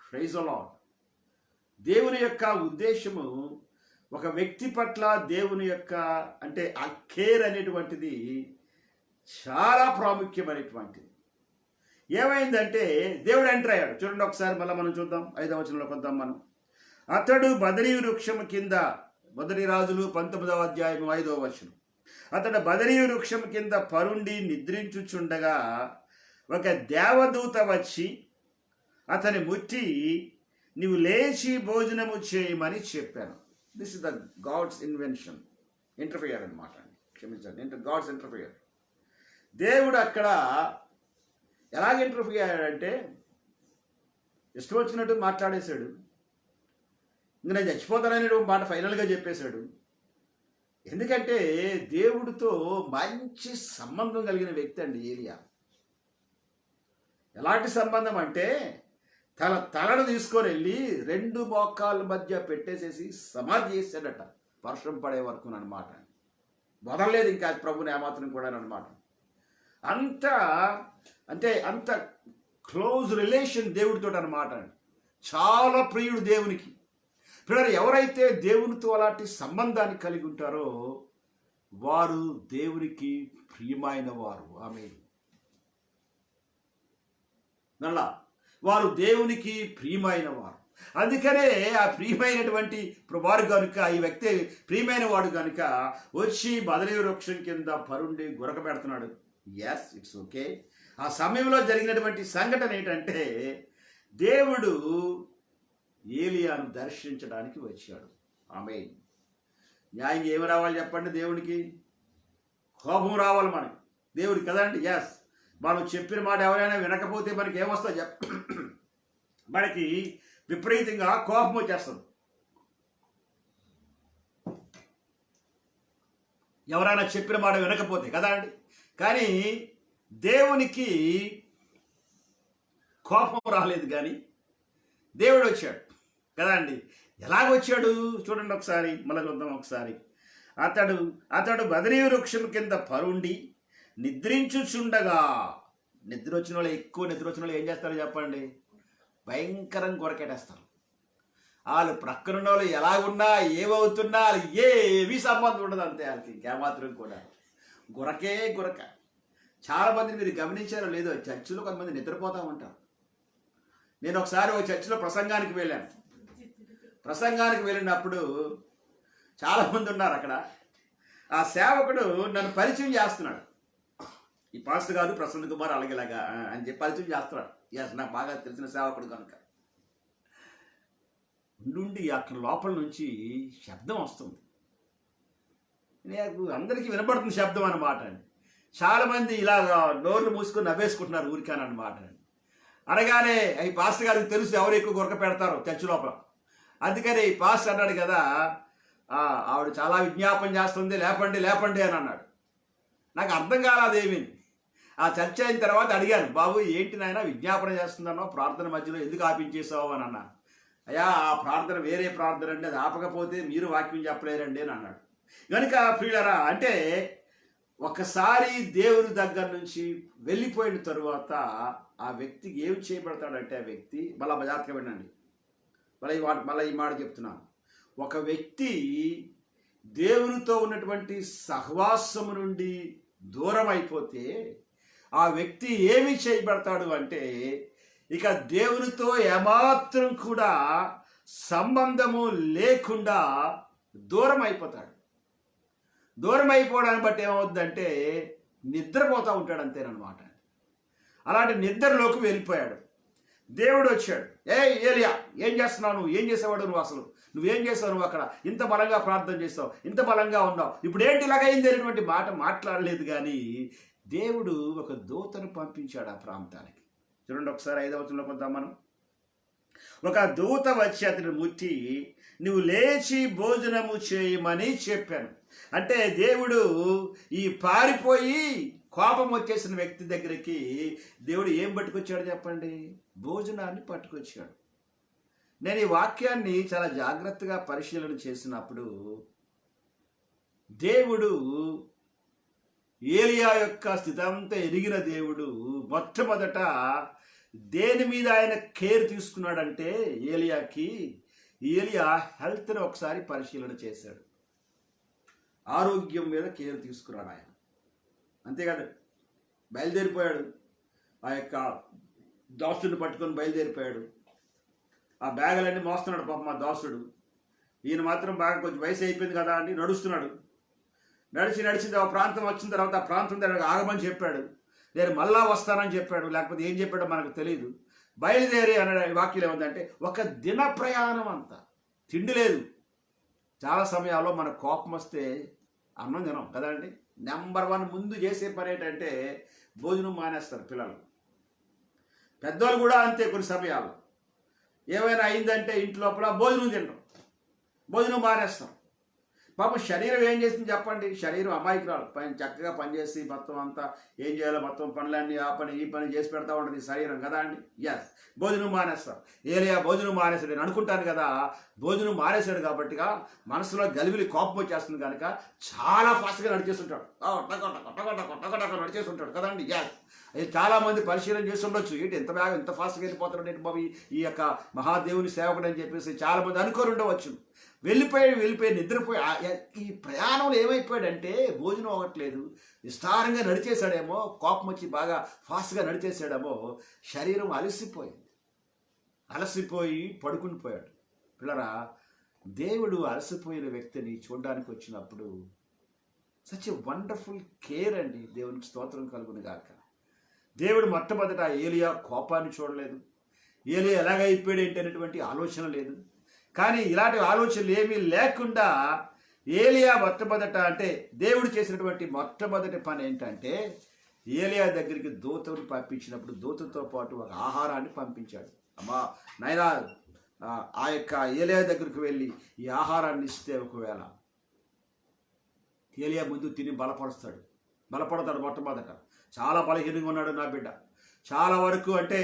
Praise the Lord. దేవుని యొక్క ఉద్దేశము ఒక వ్యక్తి పట్ల దేవుని యొక్క అంటే ఆ కేర్ అనేటువంటిది చాలా ప్రాముఖ్యమైనటువంటిది. ఏమైందంటే దేవుడు ఎంటర్ అయ్యాడు. చూడండి ఒకసారి మళ్ళీ మనం చూద్దాం. 5వ వచనంలోకి వద్దాం మనం. అతడు బదరీ వృక్షం కింద మొదటి రాజులు 19వ అధ్యాయం 5వ వచనం. అతడు బదరీ వృక్షం కింద పరుండి నిద్రించుచుండగా ఒక దేవదూత వచ్చి అతని ముట్టి నీవు లేచి భోజనము చేయమని చెప్పాను. This is the God's invention, interfere అనమాట. క్షమించండి, గాడ్స్ ఇంటర్ఫియర్. దేవుడు అక్కడ ఎలాగ ఇంటర్ఫియర్ అంటే ఇష్టం వచ్చినట్టు మాట్లాడేశాడు. ఇంక నేను చచ్చిపోతానని మాట ఫైనల్గా చెప్పేశాడు. ఎందుకంటే దేవుడితో మంచి సంబంధం కలిగిన వ్యక్తి అండి ఏలియా. ఎలాంటి సంబంధం అంటే తలను తీసుకొని వెళ్ళి 2 మోకాళ్ళ మధ్య పెట్టేసేసి సమాధి చేశాడట వర్షం పడే వరకు అనమాట. వదలలేదు ఇంకా ప్రభుని ఏమాత్రం కూడా అనమాట. అంత క్లోజ్ రిలేషన్ దేవుడితో అనమాట. చాలా ప్రియుడు దేవునికి. పిల్లలు ఎవరైతే దేవునితో అలాంటి సంబంధాన్ని కలిగి ఉంటారో వారు దేవునికి ప్రియమైన వారు. ఆమేన్. నల్లా వారు దేవునికి ప్రియమైన వారు. అందుకనే ఆ ప్రియమైనటువంటి వారు కనుక, ఈ వ్యక్తి ప్రియమైన వాడు కనుక వచ్చి బదరీ వృక్షం కింద పరుండి గురక పెడుతున్నాడు. Yes, it's okay. ఆ సమయంలో జరిగినటువంటి సంఘటన ఏంటంటే దేవుడు ఏలియాను దర్శించడానికి వచ్చాడు. ఆమేన్. న్యాయం ఏమి రావాలి చెప్పండి? దేవుడికి కోపం రావాలి మనకి. దేవుడికి కదండి. ఎస్, మనం చెప్పిన మాట ఎవరైనా వినకపోతే మనకి ఏమొస్తుందో మనకి విపరీతంగా కోపం వచ్చేస్తుంది. ఎవరైనా చెప్పిన మాట వినకపోతే కదా అండి. కానీ దేవునికి కోపం రాలేదు, కానీ దేవుడు వచ్చాడు కదా అండి. ఎలాగొచ్చాడు చూడండి ఒకసారి, మళ్ళీ చూద్దాం ఒకసారి. అతడు బదరీ వృక్షం కింద పరుండి నిద్రించుచుండగా. నిద్ర వచ్చిన వాళ్ళు ఏం చేస్తారో చెప్పండి? భయంకరంగా కొరకెట్టేస్తారు. వాళ్ళు ప్రక్కనున్న వాళ్ళు ఎలాగున్నా ఏమవుతున్నా ఏవి సంబంధం ఉండదు అంతే. వాళ్ళకి ఇంకేమాత్రం కూడా గురక. చాలా మందిని మీరు గమనించారో లేదో, చర్చిలో కొంతమంది నిద్రపోతూ ఉంటారు. నేను ఒకసారి ఒక చర్చిలో ప్రసంగానికి వెళ్ళినప్పుడు చాలామంది ఉన్నారు అక్కడ. ఆ సేవకుడు నన్ను పరిచయం చేస్తున్నాడు. ఈ పాస్టర్ గారు ప్రసన్న కుమార్ అలాగేలాగా అని చెప్పి పరిచయం చేస్తున్నాడు. ఎస్, నాకు బాగా తెలిసిన సేవకుడు కనుక. నుండి అక్కడ లోపల నుంచి శబ్దం వస్తుంది. అందరికీ వినపడుతుంది శబ్దం అన్నమాట. చాలామంది ఇలాగ నోర్లు మూసుకొని నవ్వేసుకుంటున్నారు ఊరికానమాట. అనగానే ఈ పాస్టర్ గారికి తెలుసు ఎవరు ఎక్కువ గురక పెడతారో చర్చి లోపల. అందుకని ఈ పాస్టర్ అన్నాడు కదా, ఆవిడ చాలా విజ్ఞాపన చేస్తుంది, లేపండి అని అన్నాడు. నాకు అర్థం కాలేదేమీ. ఆ చర్చ అయిన తర్వాత అడిగాను, బాబు ఏంటి నాయన విజ్ఞాపన చేస్తుందన్నో, ప్రార్థన మధ్యలో ఎందుకు ఆపించేసావు అని అన్నాను. అయ్యా, ఆ ప్రార్థన వేరే ప్రార్థన అండి, అది ఆపకపోతే మీరు వాక్యం చెప్పలేరండి అని అన్నాడు. కనుక ప్రియులారా, అంటే ఒకసారి దేవుని దగ్గర నుంచి వెళ్ళిపోయిన తరువాత ఆ వ్యక్తికి ఏం చేయబడతాడంటే, ఆ వ్యక్తి మళ్ళా జాగ్రత్తగా వినండి, మళ్ళీ ఈ మాట చెప్తున్నాను. ఒక వ్యక్తి దేవునితో ఉన్నటువంటి సహవాసము నుండి దూరం అయిపోతే ఆ వ్యక్తి ఏమి చేయబడతాడు అంటే, ఇక దేవునితో ఏమాత్రం కూడా సంబంధము లేకుండా దూరం అయిపోతాడు. దూరం అయిపోవడాన్ని బట్టి ఏమవుద్దంటే నిద్రపోతూ ఉంటాడు అంతేనమాట. అలాంటి నిద్రలోకి వెళ్ళిపోయాడు. దేవుడు వచ్చాడు, ఏలియా ఏం చేస్తున్నావు నువ్వు? ఏం చేసేవాడు నువ్వు? అసలు నువ్వేం చేసావు? నువ్వు అక్కడ ఇంత బలంగా ప్రార్థన చేస్తావు, ఇంత బలంగా ఉన్నావు, ఇప్పుడు ఏంటి ఇలాగైంది అనేటువంటి మాట మాట్లాడలేదు. కానీ దేవుడు ఒక దూతను పంపించాడు ఆ ప్రాంతానికి. చూడండి ఒకసారి 5వ వచనంలోకి వద్దాం మనం. ఒక దూత వచ్చి అతని ముట్టి నువ్వు లేచి భోజనము చేయమని చెప్పాను. అంటే దేవుడు ఈ పారిపోయి కోపం వచ్చేసిన వ్యక్తి దగ్గరికి దేవుడు ఏం పట్టుకొచ్చాడు చెప్పండి? భోజనాన్ని పట్టుకొచ్చాడు. నేను ఈ వాక్యాన్ని చాలా జాగ్రత్తగా పరిశీలన చేసినప్పుడు దేవుడు ఏలియా యొక్క స్థితి అంతా ఎరిగిన దేవుడు మొట్టమొదట దేని మీద ఆయన కేర్ తీసుకున్నాడంటే ఏలియా హెల్త్ని ఒకసారి పరిశీలన చేశాడు. ఆరోగ్యం మీద కేర్ తీసుకున్నాడు ఆయన. అంతేకాదు, బయలుదేరిపోయాడు. ఆ యొక్క దాసుడిని పట్టుకొని బయలుదేరిపోయాడు. ఆ బ్యాగులన్నీ మోస్తున్నాడు పాపం ఆ దాసుడు. ఈయన మాత్రం బాగా కొంచెం వయసు అయిపోయింది కదా అని నడుస్తున్నాడు. నడిచి ఆ ప్రాంతం వచ్చిన తర్వాత ఆ ప్రాంతం దగ్గర ఆగమని చెప్పాడు. నేను మళ్ళా వస్తానని చెప్పాడు, లేకపోతే ఏం చెప్పాడో మనకు తెలియదు. బయలుదేరి అనే వాక్యం ఏముందంటే ఒక దిన ప్రయాణం అంతా తిండి లేదు. చాలా సమయాల్లో మన కోపం వస్తే అన్నం తినం కదండి. నెంబర్ 1 ముందు చేసే పని ఏంటంటే భోజనం మానేస్తారు పిల్లలు. పెద్దవాళ్ళు కూడా అంతే. కొన్ని సమయాల్లో ఏమైనా అయిందంటే ఇంటి లోపల భోజనం తింటాం, భోజనం మానేస్తాం. పాపం శరీరం ఏం చేస్తుంది చెప్పండి? శరీరం అమాయకురాలు. చక్కగా పనిచేసి మొత్తం అంతా ఏం చేయాలో మొత్తం పనులన్నీ ఆ పని ఈ పని చేసి పెడతా ఉంటుంది శరీరం కదా అండి. ఎస్, భోజనం మానేస్తాం. ఏలియా భోజనం మానేసాడు. నేను అనుకుంటాను కదా, భోజనం మానేశాడు కాబట్టిగా మనసులో గలిబిలి కోపం వచ్చేస్తుంది కనుక చాలా ఫాస్ట్గా నడిచేస్తుంటాడు, నడిచేస్తుంటాడు కదండి. ఎస్, అది చాలామంది పరిశీలన చేసి ఉండొచ్చు. ఏంటి ఎంత బాగా ఎంత ఫాస్ట్గా వెళ్ళిపోతున్నాడు ఏంటి బాబు ఈ యొక్క మహాదేవుని సేవకుడు అని చెప్పేసి చాలామంది అనుకొని ఉండవచ్చు. వెళ్ళిపోయి నిద్రపోయి ఈ ప్రయాణంలో ఏమైపోయాడంటే భోజనం అవ్వట్లేదు, విస్తారంగా నడిచేశాడేమో, కోపం వచ్చి బాగా ఫాస్ట్గా నడిచేశాడేమో, శరీరం అలసిపోయి పడుకుని పోయాడు. పిల్లరా, దేవుడు అలసిపోయిన వ్యక్తిని చూడడానికి వచ్చినప్పుడు సచ్ ఎ వండర్ఫుల్ కేర్ అండి. దేవునికి స్తోత్రం కలుగును గాక. దేవుడు మొట్టమొదట ఏలియా కోపాన్ని చూడలేదు, ఏలియా ఎలాగైపోయాడు ఏంటి అనేటువంటి ఆలోచన లేదు. కానీ ఇలాంటి ఆలోచనలు ఏమీ లేకుండా ఏలియా మొట్టమొదట అంటే దేవుడు చేసినటువంటి మొట్టమొదటి పని ఏంటంటే ఏలియా దగ్గరికి దూతను పంపించినప్పుడు దూతతో పాటు ఒక ఆహారాన్ని పంపించాడు. అమ్మా నైనా ఆ యొక్క ఏలియా దగ్గరికి వెళ్ళి ఈ ఆహారాన్ని ఇస్తే ఒకవేళ ఏలియా ముందు తిని బలపడతాడు మొట్టమొదట. చాలా బలహీనంగా ఉన్నాడు నా బిడ్డ. చాలా వరకు అంటే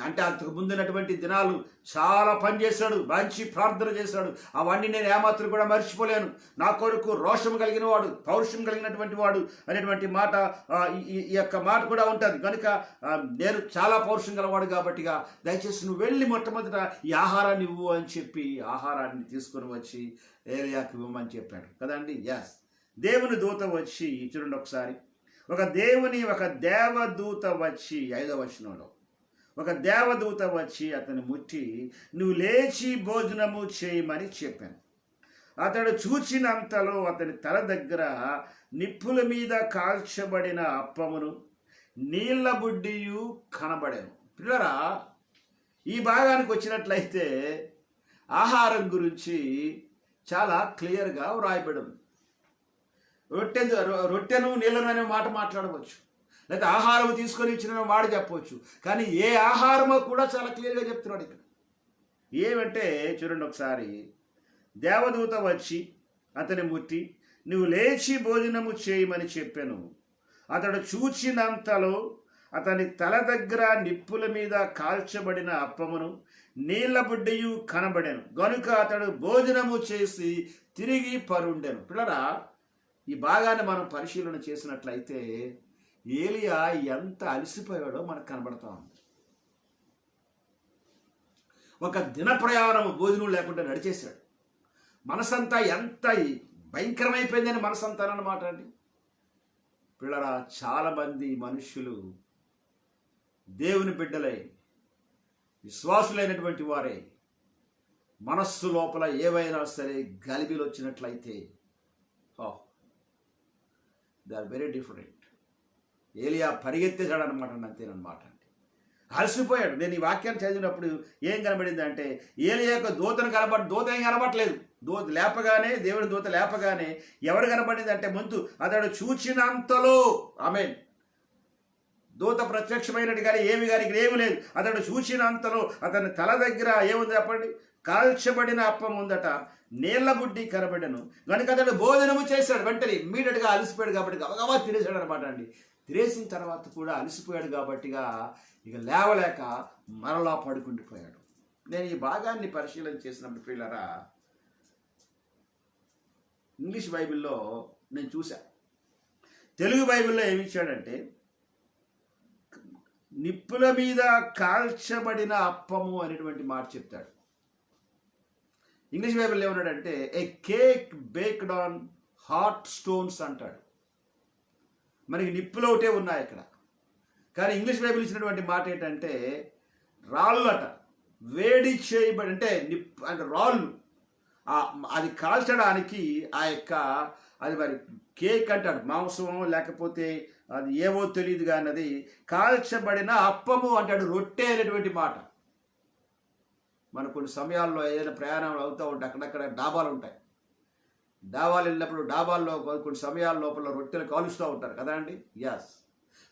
అంతకు ముందున్నటువంటి దినాలు చాలా పని చేశాడు, మంచి ప్రార్థన చేశాడు. అవన్నీ నేను ఏమాత్రం కూడా మర్చిపోలేను. నా కొరకు రోషం కలిగిన వాడు, పౌరుషం కలిగినటువంటి వాడు అనేటువంటి మాట ఈ యొక్క మాట కూడా ఉంటుంది. కనుక నేను చాలా పౌరుషం గలవాడు కాబట్టిగా దయచేసి నువ్వు వెళ్ళి మొట్టమొదట ఈ ఆహారాన్ని ఇవ్వు అని చెప్పి ఆహారాన్ని తీసుకొని వచ్చి ఏలియాకి ఇవ్వమని చెప్పాడు కదండి. ఎస్, దేవుని దూత వచ్చి చూడండి ఒకసారి, ఒక దేవదూత వచ్చి 5వ వచనంలో ఒక దేవదూత వచ్చి అతని ముట్టి నువ్వు లేచి భోజనము చేయమని చెప్పాను. అతడు చూచినంతలో అతని తల దగ్గర నిప్పుల మీద కాల్చబడిన అప్పమును నీళ్ల బుడ్డియు కనబడాను. పిల్లరా, ఈ భాగానికి వచ్చినట్లయితే ఆహారం గురించి చాలా క్లియర్గా వ్రాయబడి ఉంది. రొట్టెను నీళ్ళను అనే మాట మాట్లాడవచ్చు, లేదా ఆహారం తీసుకొని ఇచ్చిన మాట చెప్పవచ్చు. కానీ ఏ ఆహారమో కూడా చాలా క్లియర్గా చెప్తున్నాడు ఇక్కడ. ఏమంటే చూడండి ఒకసారి, దేవదూత వచ్చి అతని ముట్టి నువ్వు లేచి భోజనము చేయమని చెప్పాను. అతడు చూచినంతలో అతని తల దగ్గర నిప్పుల మీద కాల్చబడిన అప్పమును నీళ్ల బుడ్డియు కనబడాను. గనుక అతడు భోజనము చేసి తిరిగి పరుండెను. పిల్లరా, ఈ భాగాన్ని మనం పరిశీలన చేసినట్లయితే ఏలియా ఎంత అలసిపోయాడో మనకు కనబడతా ఉంది. ఒక దిన ప్రయాణం భోజనం లేకుండా నడిచేశాడు. మనసంతా ఎంత భయంకరమైపోయిందని మనసంతా అన్నమాట అండి. పిల్లరా, చాలామంది మనుష్యులు దేవుని బిడ్డలై విశ్వాసులైనటువంటి వారే మనస్సు లోపల ఏవైనా సరే గలిబిలు వచ్చినట్లయితే దే ఆర్ వెరీ డిఫరెంట్. ఏలియా పరిగెత్తేశాడు అనమాట, అంతేనమాట అండి. అలసిపోయాడు. నేను ఈ వాక్యాన్ని చదివినప్పుడు ఏం కనబడింది అంటే ఏలియా యొక్క దూత ఏం కనబడట్లేదు. దేవుని దూత లేపగానే ఎవరు కనబడింది అంటే ముందు అతడు చూచినంతలో, ఆమేన్, దూత ప్రత్యక్షమైనట్టు కానీ ఏమి లేదు. అతడు చూచినంతలో అతని తల దగ్గర ఏముంది చెప్పండి, కాల్చబడిన అప్పం ఉందట, నీళ్ల బుడ్డి కనబడను. కనుక అతడు భోజనము చేశాడు. వెంటనే ఇమ్మీడియట్గా అలసిపోయాడు కాబట్టి గబగబా తినేశాడు అనమాట అండి. తినేసిన తర్వాత కూడా అలసిపోయాడు కాబట్టిగా ఇక లేవలేక మరలా పడుకుండిపోయాడు. నేను ఈ భాగాన్ని పరిశీలన చేసినప్పుడు పిల్లరా, ఇంగ్లీష్ బైబిల్లో నేను చూసా. తెలుగు బైబిల్లో ఏమి ఇచ్చాడంటే నిప్పుల మీద కాల్చబడిన అప్పము అనేటువంటి మాట చెప్తాడు. ఇంగ్లీష్ బైబిల్లో ఏమన్నాడంటే a cake baked on hot stones అంటాడు. మనకి నిప్పులు ఒకటే ఉన్నాయి ఇక్కడ. కానీ ఇంగ్లీష్ బైబిల్ ఇచ్చినటువంటి మాట ఏంటంటే రాళ్ళు అట, వేడి చేయబడి అంటే రాళ్ళు అది కాల్చడానికి ఆ యొక్క అది మరి కేక్ అంటాడు, మాంసం లేకపోతే అది ఏవో తెలియదు కానీ అది కాల్చబడిన అప్పము అంటాడు, రొట్టె అనేటువంటి మాట. మన కొన్ని సమయాల్లో ఏదైనా ప్రయాణాలు అవుతూ ఉంటాయి, అక్కడక్కడ డాబాలు ఉంటాయి. డాబాలు వెళ్ళినప్పుడు డాబాల్లో కొన్ని సమయాల లోపల రొట్టెలు కాలుస్తూ ఉంటారు కదా అండి. ఎస్,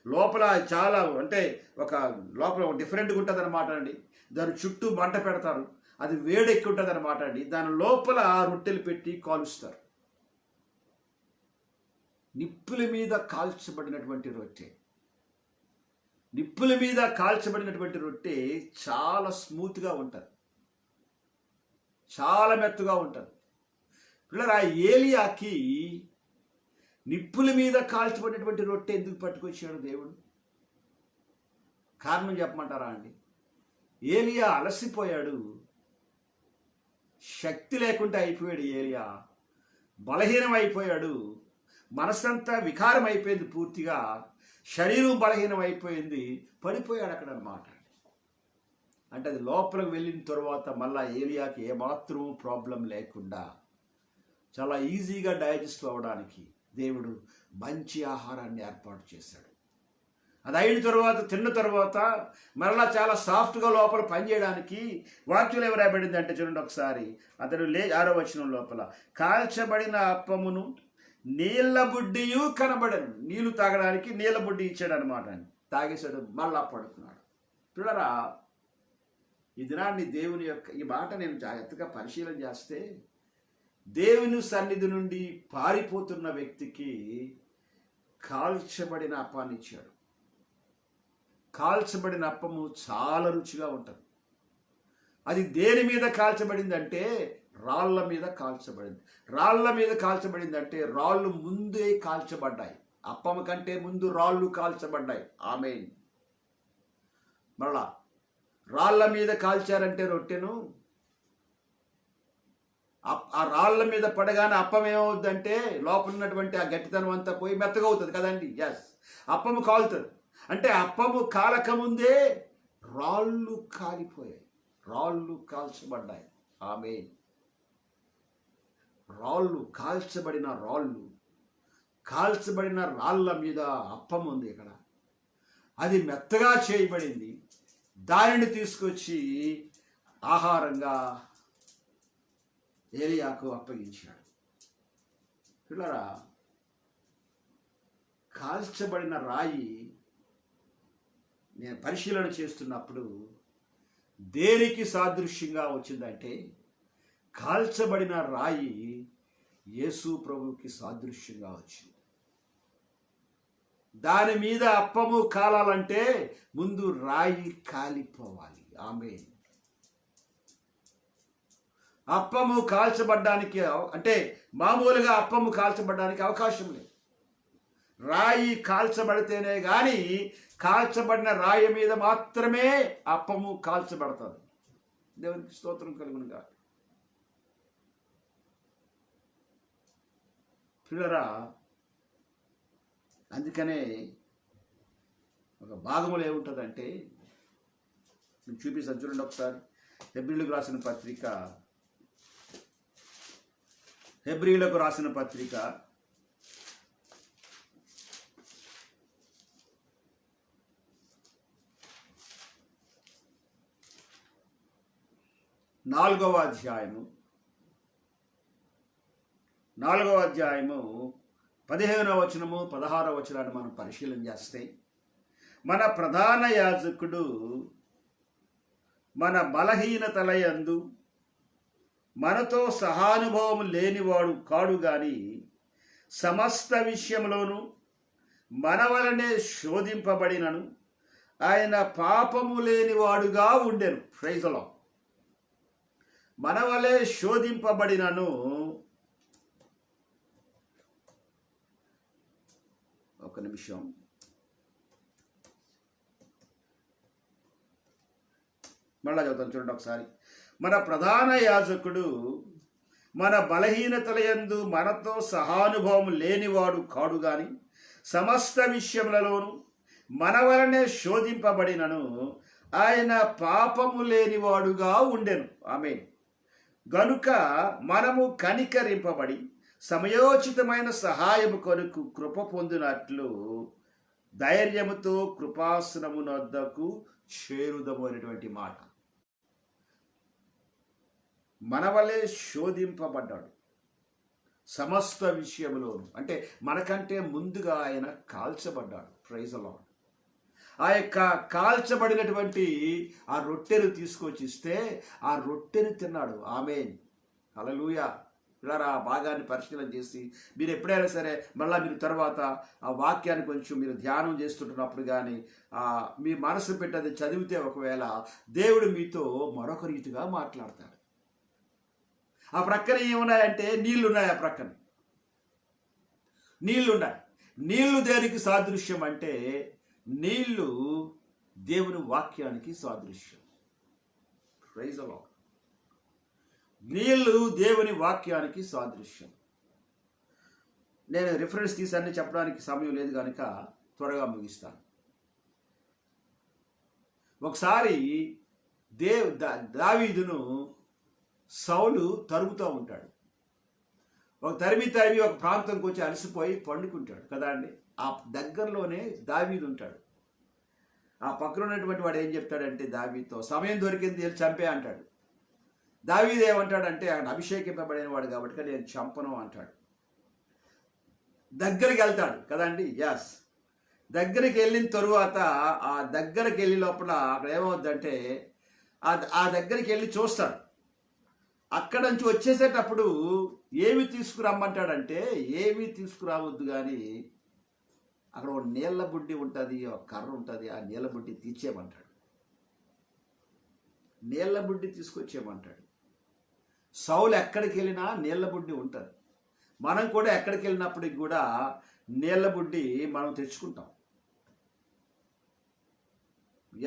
లోపల చాలా అంటే ఒక లోపల డిఫరెంట్గా ఉంటుంది అనమాట అండి. దాని చుట్టూ మంట పెడతారు, అది వేడెక్కి ఉంటుంది అనమాట అండి. దాని లోపల రొట్టెలు పెట్టి కాలుస్తారు. నిప్పుల మీద కాల్చబడినటువంటి రొట్టె, నిప్పుల మీద కాల్చబడినటువంటి రొట్టె చాలా స్మూత్గా ఉంటుంది, చాలా మెత్తగా ఉంటుంది. పిల్లలు, ఆ ఏలియాకి నిప్పుల మీద కాల్చబడినటువంటి రొట్టె ఎందుకు పట్టుకొచ్చాడు దేవుడు? కారణం చెప్పమంటారా అండి? ఏలియా అలసిపోయాడు, శక్తి లేకుండా అయిపోయాడు. ఏలియా బలహీనం అయిపోయాడు, మనసంతా వికారం అయిపోయింది, పూర్తిగా శరీరం బలహీనం అయిపోయింది, పడిపోయాడు అక్కడ అన్నమాట. అంటే అది లోపలికి వెళ్ళిన తర్వాత మళ్ళా ఏలియాకి ఏమాత్రం ప్రాబ్లం లేకుండా చాలా ఈజీగా డైజెస్ట్ అవ్వడానికి దేవుడు మంచి ఆహారాన్ని ఏర్పాటు చేశాడు. అది అయిన తర్వాత తిన్న తర్వాత మరలా చాలా సాఫ్ట్గా లోపల పనిచేయడానికి వాక్యం ఏమి రాయబడింది అంటే చూడండి ఒకసారి. అతడు 6వ వచనం లోపల కాల్చబడిన అప్పమును నీళ్ళ బుడ్డియు కనబడను. నీళ్లు తాగడానికి నీళ్ళ బుడ్డి ఇచ్చాడు అనమాట. తాగేశాడు, మళ్ళా పడుకున్నాడు. పిల్లరా, ఈ దినాన్ని దేవుని యొక్క ఈ మాట నేను జాగ్రత్తగా పరిశీలన చేస్తే, దేవుని సన్నిధి నుండి పారిపోతున్న వ్యక్తికి కాల్చబడిన అప్పాన్ని ఇచ్చాడు. కాల్చబడిన అప్పము చాలా రుచిగా ఉంటుంది. అది దేని మీద కాల్చబడిందంటే రాళ్ళ మీద కాల్చబడింది. రాళ్ళ మీద కాల్చబడిందంటే రాళ్ళు ముందే కాల్చబడ్డాయి, అప్పము కంటే ముందు రాళ్ళు కాల్చబడ్డాయి. ఆమేన్. మరలా రాళ్ళ మీద కాల్చారంటే రొట్టెను, ఆ రాళ్ళ మీద పడగానే అప్పం ఏమవుద్దంటే లోపల ఉన్నటువంటి ఆ గట్టితనం అంతా పోయి మెత్తగా అవుతుంది కదండి. ఎస్, అప్పము కాలుతుంది. అంటే అప్పము కాలకముందే రాళ్ళు కాలిపోయాయి, రాళ్ళు కాల్చబడ్డాయి. ఆమేన్. రాళ్ళు, కాల్చబడిన రాళ్ళు, కాల్చబడిన రాళ్ళ మీద అప్పం ఉంది ఇక్కడ. అది మెత్తగా చేయబడింది, దానిని తీసుకొచ్చి ఆహారంగా ఏలియాకు అప్పగించాడు. పిల్లరా, కాల్చబడిన రాయి నేను పరిశీలన చేస్తున్నప్పుడు దేనికి సాదృశ్యంగా వచ్చిందంటే, కాల్చబడిన రాయి యేసు ప్రభువుకి సాదృశ్యంగా వచ్చింది. దాని మీద అప్పము కాలాలంటే ముందు రాయి కాలిపోవాలి. ఆమేన్. అప్పము కాల్చబడ్డానికి అంటే మామూలుగా అప్పము కాల్చబడ్డానికి అవకాశం లేదు. రాయి కాల్చబడితేనే కానీ కాల్చబడిన రాయి మీద మాత్రమే అప్పము కాల్చబడుతుంది. దేవునికి స్తోత్రం కలుగును గాక. పిల్లరా, అందుకనే ఒక భాగములు ఏముంటుందంటే నేను చూపిస్తాను చూడండి ఒకసారి. హెబ్రీలకు రాసిన పత్రిక 4వ అధ్యాయము 15వ వచనము 16వ వచనాన్ని మనం పరిశీలన చేస్తే, మన ప్రధాన యాజకుడు మన బలహీనతలయందు మనతో సహానుభవం లేనివాడు కాడు గాని సమస్త విషయంలోనూ మన వలనే శోధింపబడినను ఆయన పాపము లేనివాడుగా ఉండెను. Praise the Lord. మన వలె శోధింపబడినను, ఒక నిమిషం, మళ్ళా చదువుతాను చూడండి ఒకసారి. మన ప్రధాన యాజకుడు మన బలహీనతలయందు మనతో సహానుభవం లేనివాడు కాడు గాని సమస్త విషయములలోనూ మన వలనే శోధింపబడినను ఆయన పాపము లేనివాడుగా ఉండెను. ఆమేన్. గనుక మనము కనికరింపబడి సమయోచితమైన సహాయము కొరకు కృప పొందినట్లు ధైర్యముతో కృపాసనమునొద్దకు చేరుదము అనేటువంటి మాట. మన వలె శోధింపబడ్డాడు సమస్త విషయములోను, అంటే మనకంటే ముందుగా ఆయన కాల్చబడ్డాడు. Praise the lord. ఆ యొక్క కాల్చబడినటువంటి ఆ రొట్టెను తీసుకొచ్చి ఇస్తే ఆ రొట్టెను తిన్నాడు. ఆమేన్, హల్లెలూయా. ఇలా ఆ భాగాన్ని పరిశీలన చేసి మీరు ఎప్పుడైనా సరే మళ్ళీ మీరు తర్వాత ఆ వాక్యాన్ని కొంచెం మీరు ధ్యానం చేస్తుంటున్నప్పుడు కానీ మీ మనసు పెట్టది చదివితే ఒకవేళ దేవుడు మీతో మరొక రీతిగా మాట్లాడతాడు. ఆ ప్రక్కన ఏమున్నాయంటే నీళ్లు ఉన్నాయి. ఆ ప్రక్కన నీళ్లున్నాయి. నీళ్లు దేనికి సాదృశ్యం అంటే నీళ్లు దేవుని వాక్యానికి సాదృశ్యం. Praise the Lord. నీళ్లు దేవుని వాక్యానికి సాదృశ్యం. నేను రిఫరెన్స్ తీసి అన్ని చెప్పడానికి సమయం లేదు కనుక త్వరగా ముగిస్తాను. ఒకసారి దావీదును సౌలు తరుగుతూ ఉంటాడు. ఒక తరిమి ఒక ప్రాంతంకి వచ్చి అలసిపోయి పండుకుంటాడు కదా అండి. ఆ దగ్గరలోనే దావీదు ఉంటాడు. ఆ పక్కన ఉన్నటువంటి వాడు ఏం చెప్తాడంటే దావీదుతో, సమయం దొరికింది వెళ్ళి చంపే అంటాడు. దావీదు ఏమంటాడంటే అక్కడ అభిషేకింపబడిన వాడు కాబట్టి నేను చంపను అంటాడు. దగ్గరికి వెళ్తాడు కదండి. ఎస్, దగ్గరికి వెళ్ళిన తరువాత ఆ దగ్గరికి వెళ్ళి లోపల అక్కడ ఏమవుద్దంటే ఆ దగ్గరికి వెళ్ళి చూస్తాడు. అక్కడ నుంచి వచ్చేసేటప్పుడు ఏమి తీసుకురమ్మంటాడంటే ఏమీ తీసుకురావద్దు కానీ అక్కడ ఒక నీళ్ళ బుడ్డి ఉంటుంది, ఒక కర్ర ఉంటుంది, ఆ నీళ్ళ బుడ్డి తీర్చేయమంటాడు. నీళ్ళ బుడ్డి తీసుకొచ్చేయమంటాడు. సౌలు ఎక్కడికి వెళ్ళినా నీళ్ళ బుడ్డి ఉంటుంది. మనం కూడా ఎక్కడికి వెళ్ళినప్పటికి కూడా నీళ్ళ బుడ్డి మనం తెచ్చుకుంటాం.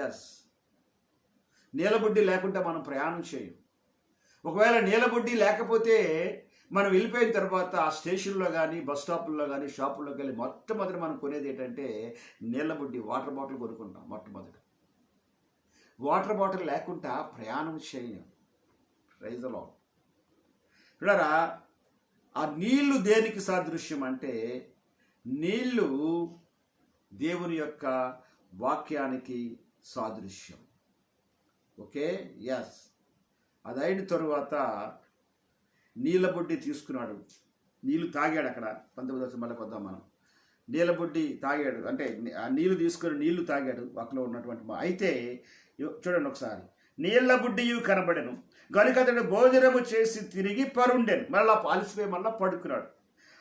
ఎస్, నీళ్ళ బుడ్డి లేకుంటే మనం ప్రయాణం చేయం. ఒకవేళ నీళ్ళ బుడ్డి లేకపోతే మనం వెళ్ళిపోయిన తర్వాత ఆ స్టేషన్లో కానీ బస్ స్టాపుల్లో కానీ షాపుల్లోకి వెళ్ళి మొట్టమొదటి మనం కొనేది ఏంటంటే నీళ్ళ బుడ్డి, వాటర్ బాటిల్ కొనుక్కుంటాం. మొట్టమొదటి వాటర్ బాటిల్ లేకుండా ప్రయాణం చేయం. Praise the Lord. చూడరా, ఆ నీళ్లు దేనికి సాదృశ్యం అంటే నీళ్లు దేవుని యొక్క వాక్యానికి సాదృశ్యం. Okay, yes. అది అయిన తరువాత నీళ్ళ బుడ్డి తీసుకున్నాడు, నీళ్ళు తాగాడు. అక్కడ 19 మళ్ళీ కొద్దాం మనం. నీళ్ళ బుడ్డి తాగాడు అంటే ఆ నీళ్లు తీసుకొని నీళ్లు తాగాడు అక్కడ ఉన్నటువంటి. అయితే చూడండి ఒకసారి, నీళ్ళ బుడ్డియు కనబడెను గనుక అతడు భోజనము చేసి తిరిగి పరుండెను. మళ్ళా అలసిపోయి మళ్ళా పడుకున్నాడు.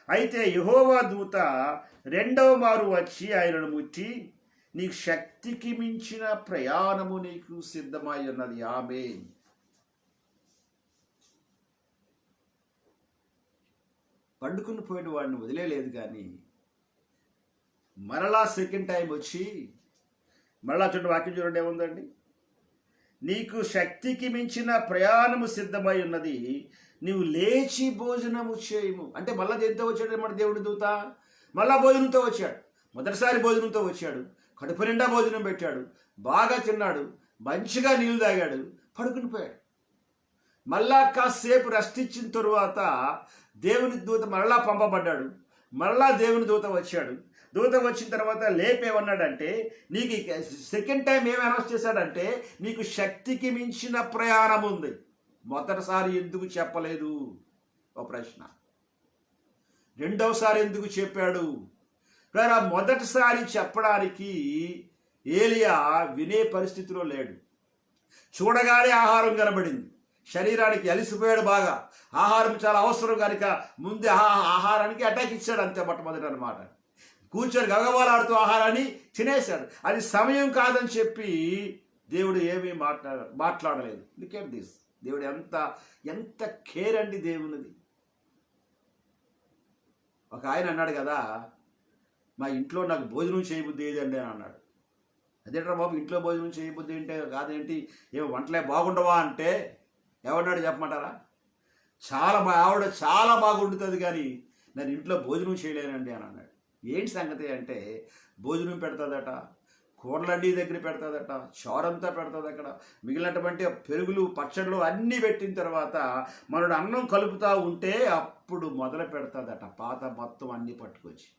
అయితే యెహోవా దూత రెండవ మారు వచ్చి ఆయనను ముట్టి, నీకు శక్తికి మించిన ప్రయాణము నీకు సిద్ధమై ఉన్నది. ఆమేన్. పండుకుని పోయిన వాడిని వదిలేదు కానీ మరలా సెకండ్ టైం వచ్చి మరలా చూడండి, వాక్యం చూడండి ఏముందండి. నీకు శక్తికి మించిన ప్రయాణము సిద్ధమై ఉన్నది, నీవు లేచి భోజనము చేయము. అంటే మళ్ళా దేంతో వచ్చాడు మన దేవుడి దూత? మళ్ళా భోజనంతో వచ్చాడు. మొదటిసారి భోజనంతో వచ్చాడు, కడుపు నిండా భోజనం పెట్టాడు, బాగా తిన్నాడు, మంచిగా నీళ్ళు తాగాడు, పడుకుని పోయాడు. మళ్ళా కాసేపు రెస్ట్ ఇచ్చిన తరువాత దేవుని దూత మరలా పంపబడ్డాడు. మరలా దేవుని దూత వచ్చాడు. దూత వచ్చిన తర్వాత లేపేమన్నాడంటే, నీకు సెకండ్ టైం ఏమి అనౌన్స్ చేశాడంటే, నీకు శక్తికి మించిన ప్రయాణం ఉంది. మొదటిసారి ఎందుకు చెప్పలేదు? ఒక ప్రశ్న. రెండవసారి ఎందుకు చెప్పాడు? మొదటిసారి చెప్పడానికి ఏలియా వినే పరిస్థితిలో లేడు. చూడగానే ఆహారం కనబడింది, శరీరానికి అలిసిపోయాడు బాగా, ఆహారం చాలా అవసరం కనుక ముందే ఆహారానికి అటాక్ ఇచ్చాడు అంతే మొట్టమొదటి అన్నమాట. కూర్చొని గగవాలాడుతూ ఆహారాన్ని తినేశాడు. అది సమయం కాదని చెప్పి దేవుడు ఏమీ మాట్లాడలేదు. Look this. దేవుడు ఎంత కేర్ అండి దేవునిది. ఒక ఆయన అన్నాడు కదా, మా ఇంట్లో నాకు భోజనం చేయబుద్ధి ఏదండి అని అన్నాడు. అదేంట్రా బాబు, ఇంట్లో భోజనం చేయబుద్ధి ఏంటే కాదేంటి, ఏమో వంటలే బాగుండవా అంటే ఎవడన్నాడు చెప్పమంటారా? ఆవిడ చాలా బాగుంటుంది కానీ నేను ఇంట్లో భోజనం చేయలేనండి అని అన్నాడు. ఏంటి సంగతి అంటే భోజనం పెడతాదట, కూరలన్నీ దగ్గర పెడతాదట, చారంతా పెడతాది అక్కడ. మిగిలినటువంటి పెరుగులు పచ్చళ్ళు అన్నీ పెట్టిన తర్వాత మనడు అన్నం కలుపుతూ ఉంటే అప్పుడు మొదలు పెడతాదట పాత మొత్తం అన్నీ పట్టుకొచ్చి.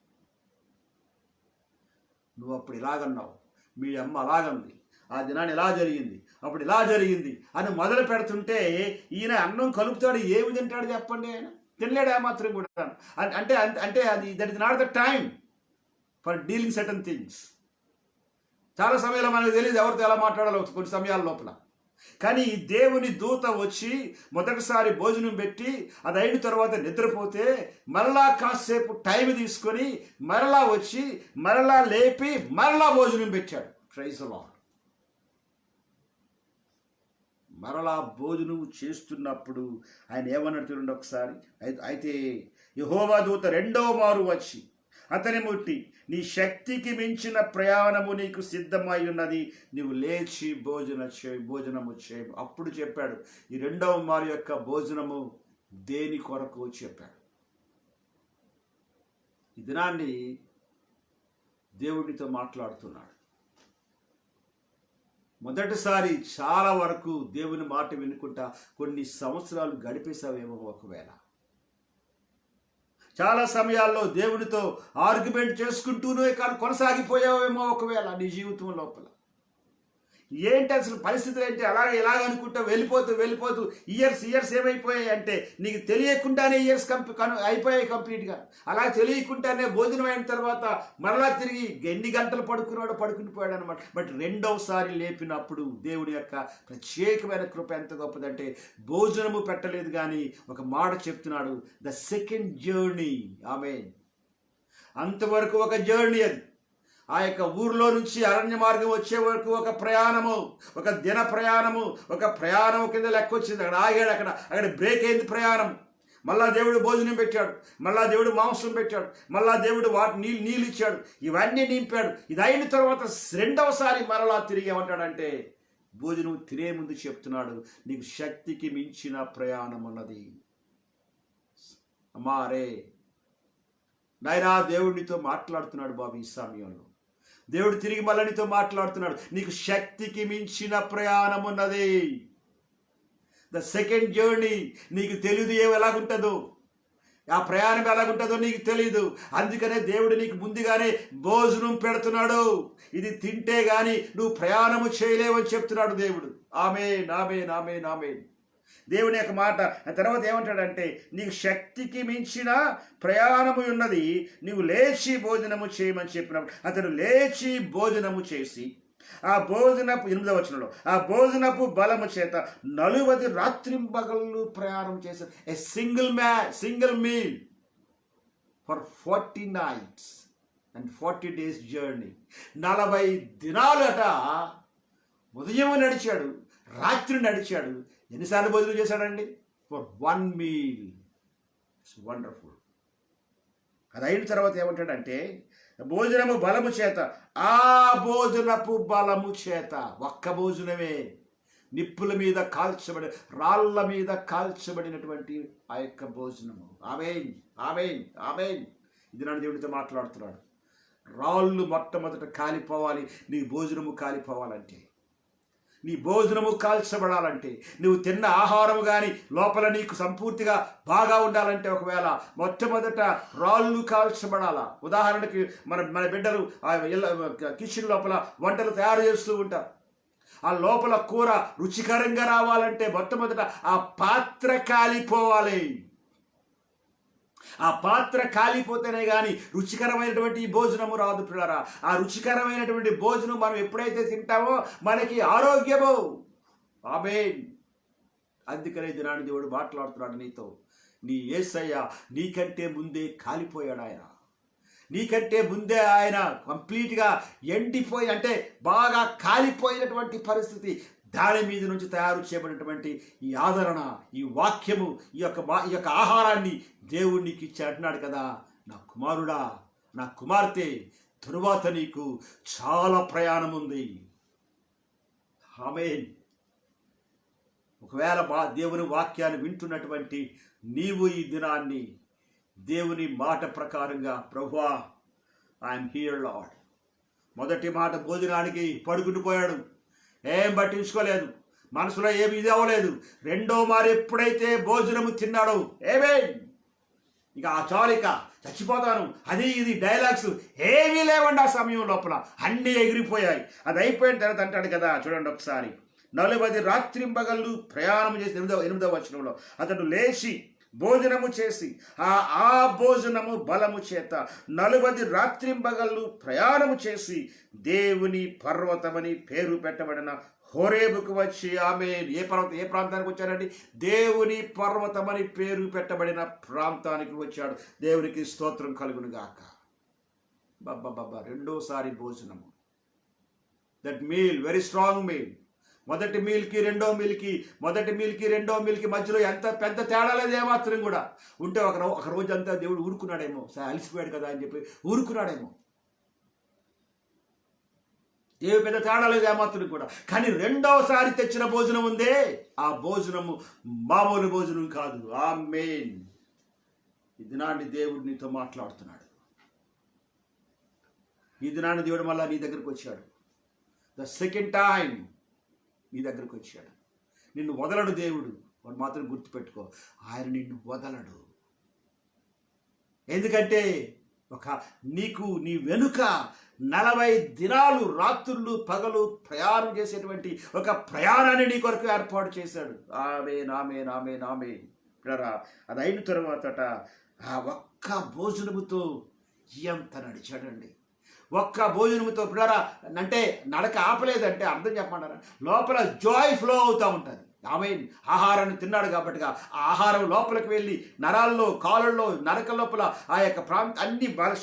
నువ్వు అప్పుడు ఇలాగన్నావు, మీ అమ్మ అలాగంది, ఆ దినాన్ని ఇలా జరిగింది, అప్పుడు ఇలా జరిగింది అని మొదలు పెడుతుంటే ఈయన అన్నం కలుపుతాడు, ఏమి తింటాడు చెప్పండి? ఆయన తినలేడు ఏమాత్రం కూడా. అంటే అంటే అది that is not the time for dealing certain things. చాలా సమయాల్లో మనకు తెలియదు ఎవరితో ఎలా మాట్లాడాలో కొన్ని సమయాల లోపల. కానీ దేవుని దూత వచ్చి మొదటిసారి భోజనం పెట్టి అది అయిన తర్వాత నిద్రపోతే మరలా కాసేపు టైం తీసుకొని మరలా వచ్చి మరలా లేపి మరలా భోజనం పెట్టాడు. Praise the Lord. మరలా భోజనం చేస్తున్నప్పుడు ఆయన ఏమన్నాడు చూడండి ఒకసారి. అయితే యెహోవా దూత రెండవ మారు వచ్చి అతని ముట్టి, నీ శక్తికి మించిన ప్రయాణము నీకు సిద్ధమై ఉన్నది, నీవు లేచి భోజనము చేయి. అప్పుడు చెప్పాడు ఈ రెండవ మారు యొక్క భోజనము దేని కొరకు చెప్పాడు. ఈ దినాన్ని దేవుడితో మాట్లాడుతున్నాడు. మొదటిసారి చాలా వరకు దేవుని మాట వినుకుంటా కొన్ని సంవత్సరాలు గడిపేశావేమో ఒకవేళ. చాలా సమయాల్లో దేవునితో ఆర్గ్యుమెంట్ చేసుకుంటూనే కానీ కొనసాగిపోయావేమో ఒకవేళ నీ జీవితం లోపల. ఏంటి అసలు పరిస్థితులు ఏంటి? ఇలాగ అనుకుంటా వెళ్ళిపోతూ ఇయర్స్ ఏమైపోయాయి అంటే నీకు తెలియకుండానే ఇయర్స్ అయిపోయాయి కంప్లీట్గా. అలా తెలియకుండానే భోజనం అయిన తర్వాత మరలా తిరిగి ఎన్ని గంటలు పడుకుని పోయాడు అనమాట. బట్ రెండవసారి లేపినప్పుడు దేవుడి యొక్క ప్రత్యేకమైన కృప ఎంత గొప్పదంటే భోజనము పెట్టలేదు కానీ ఒక మాట చెప్తున్నాడు, ద సెకండ్ జర్నీ. ఆమేన్. అంతవరకు ఒక జర్నీ అది. ఆ యొక్క ఊర్లో నుంచి అరణ్య మార్గం వచ్చే వరకు ఒక ప్రయాణము, ఒక దిన ప్రయాణము, ఒక ప్రయాణం కింద లెక్క వచ్చింది. అక్కడ ఆగాడు, అక్కడ బ్రేక్ అయింది ప్రయాణం. మళ్ళా దేవుడు భోజనం పెట్టాడు, మళ్ళా దేవుడు మాంసం పెట్టాడు, మళ్ళా దేవుడు నీళ్ళు ఇచ్చాడు, ఇవన్నీ నింపాడు. ఇది అయిన తర్వాత రెండవసారి మరలా తిరిగి ఏమంటాడంటే భోజనం తినే ముందు చెప్తున్నాడు, నీకు శక్తికి మించిన ప్రయాణం ఉన్నది. అమ్మారే నాయనా, దేవుడితో మాట్లాడుతున్నాడు బాబు. ఈ సమయంలో దేవుడు తిరిగి మళ్ళీ నీతో మాట్లాడుతున్నాడు, నీకు శక్తికి మించిన ప్రయాణం ఉన్నది. The second journey. నీకు తెలియదు ఎలాగుంటుందో, ఆ ప్రయాణం ఎలాగుంటుందో నీకు తెలియదు. అందుకనే దేవుడు నీకు ముందుగానే భోజనం పెడుతున్నాడు. ఇది తింటే గాని నువ్వు ప్రయాణము చేయలేవని చెప్తున్నాడు దేవుడు. ఆమేన్, ఆమేన్, ఆమేన్, ఆమేన్. దేవుని యొక్క మాట. తర్వాత ఏమంటాడంటే నీకు శక్తికి మించిన ప్రయాణము ఉన్నది, నీవు లేచి భోజనము చేయమని చెప్పినప్పుడు అతడు లేచి భోజనము చేసి ఆ భోజనపు 8వ వచనంలో ఆ భోజనపు బలము చేత 40 రాత్రింబగళ్ళు ప్రయాణం చేశారు. A single meal for 40 nights and 40 days journey. 40 దినాలట ఉదయం నడిచాడు, రాత్రి నడిచాడు. ఎన్నిసార్లు భోజనం చేశాడండి? For 1 meal. It's wonderful. అది అయిన తర్వాత ఏమంటాడంటే భోజనము బలము చేత, ఆ భోజనపు బలము చేత, ఒక్క భోజనమే, నిప్పుల మీద కాల్చబడి రాళ్ళ మీద కాల్చబడినటువంటి ఆ యొక్క భోజనము. ఆమేన్, ఆమేన్, ఆమేన్. ఇది నన్ను దేవుడితో మాట్లాడుతున్నాడు. రాళ్ళు మొట్టమొదట కాలిపోవాలి, నీ భోజనము కాలిపోవాలంటే, నీ భోజనము కాల్చబడాలంటే, నువ్వు తిన్న ఆహారము కానీ లోపల నీకు సంపూర్తిగా బాగా ఉండాలంటే ఒకవేళ మొట్టమొదట రాళ్ళు కాల్చబడాలా. ఉదాహరణకి మన బిడ్డలు కిచెన్ లోపల వంటలు తయారు చేస్తూ ఉంటారు. ఆ లోపల కూర రుచికరంగా రావాలంటే మొట్టమొదట ఆ పాత్ర కాలిపోవాలి. ఆ పాత్ర కాలిపోతేనే కానీ రుచికరమైనటువంటి భోజనము రాదు పిల్లరా. ఆ రుచికరమైనటువంటి భోజనం మనం ఎప్పుడైతే తింటామో మనకి ఆరోగ్యము. ఆమేన్. అందుకనే దినాన్ని దేవుడు మాట్లాడుతున్నాడు నీతో. నీ యేసయ్య నీకంటే ముందే కాలిపోయాడు. ఆయన నీకంటే ముందే ఆయన కంప్లీట్గా ఎండిపోయి, అంటే బాగా కాలిపోయినటువంటి పరిస్థితి, దాని మీద నుంచి తయారు చేయబడినటువంటి ఈ ఆదరణ, ఈ వాక్యము, ఈ యొక్క ఆహారాన్ని దేవుడు నీకు ఇచ్చి అంటున్నాడు కదా, నా కుమారుడా, నా కుమార్తె, తరువాత నీకు చాలా ప్రయాణం ఉంది. ఆమేన్. ఒకవేళ దేవుని వాక్యాన్ని వింటున్నటువంటి నీవు ఈ దినాన్ని దేవుని మాట ప్రకారంగా, ప్రభువా, ఐఎమ్ హియర్ లార్డ్, మొదటి మాట భోజనానికి పడుకుండిపోయాడు, ఏం పట్టించుకోలేదు, మనసులో ఏమి ఇది అవ్వలేదు. రెండో మారు ఎప్పుడైతే భోజనము తిన్నాడో ఏమే ఇక ఆ చాలిక చచ్చిపోతాను అది ఇది డైలాగ్స్ ఏమీ లేవండి. ఆ సమయం లోపల అన్నీ ఎగిరిపోయాయి. అది అయిపోయిన తర్వాత అంటాడు కదా, చూడండి ఒకసారి, 40 రాత్రింబగళ్ళు ప్రయాణం చేసి 8వ వచనంలో అతడు లేచి భోజనము చేసి ఆ భోజనము బలము చేత 40 రాత్రింబగళ్ళు ప్రయాణము చేసి దేవుని పర్వతమని పేరు పెట్టబడిన హోరేబుకు వచ్చి ఆమె ఏ ప్రాంతానికి వచ్చాడండి? దేవుని పర్వతమని పేరు పెట్టబడిన ప్రాంతానికి వచ్చాడు. దేవునికి స్తోత్రం కలుగును గాక. బాబా రెండోసారి భోజనము, that meal very strong meal. మొదటి మీల్కి రెండో మీల్కి మధ్యలో ఎంత పెద్ద తేడా లేదు ఏమాత్రం కూడా. ఉంటే ఒక రోజు అంతా దేవుడు ఊరుకున్నాడేమో, అలసిపోయాడు కదా అని చెప్పి ఊరుకున్నాడేమో. ఏ పెద్ద తేడా లేదు ఏమాత్రం కూడా. కానీ రెండవసారి తెచ్చిన భోజనం ఉందే, ఆ భోజనము మామూలు భోజనం కాదు. ఆమేన్. ఈ దినాన్ని దేవుడు నీతో మాట్లాడుతున్నాడు. ఈ దినాన్ని దేవుడు మళ్ళా నీ దగ్గరకు వచ్చాడు. ద సెకండ్ టైం నీ దగ్గరకు వచ్చాడు. నిన్ను వదలడు దేవుడు. వాడు మాత్రం గుర్తుపెట్టుకో, ఆయన నిన్ను వదలడు. ఎందుకంటే నీ వెనుక 40 దినాలు రాత్రులు పగలు ప్రయాణం చేసేటువంటి ఒక ప్రయాణాన్ని నీ కొరకు ఏర్పాటు చేశాడు. ఆమేన్ ఆమేన్ ఆమేన్ ఆమేన్. అది అయిన తర్వాత ఆ ఒక్క భోజనముతో ఎంత నడిచాడండి. ఒక్క భోజనముతో పిల్లరా, అంటే నడక ఆపలేదంటే అర్థం చెప్పమంటారా, లోపల జాయ్ ఫ్లో అవుతూ ఉంటుంది. ఆమేన్. ఆహారాన్ని తిన్నాడు కాబట్టి ఆ ఆహారం లోపలికి వెళ్ళి నరాల్లో, కాళ్ళల్లో, నరక లోపల ఆ యొక్క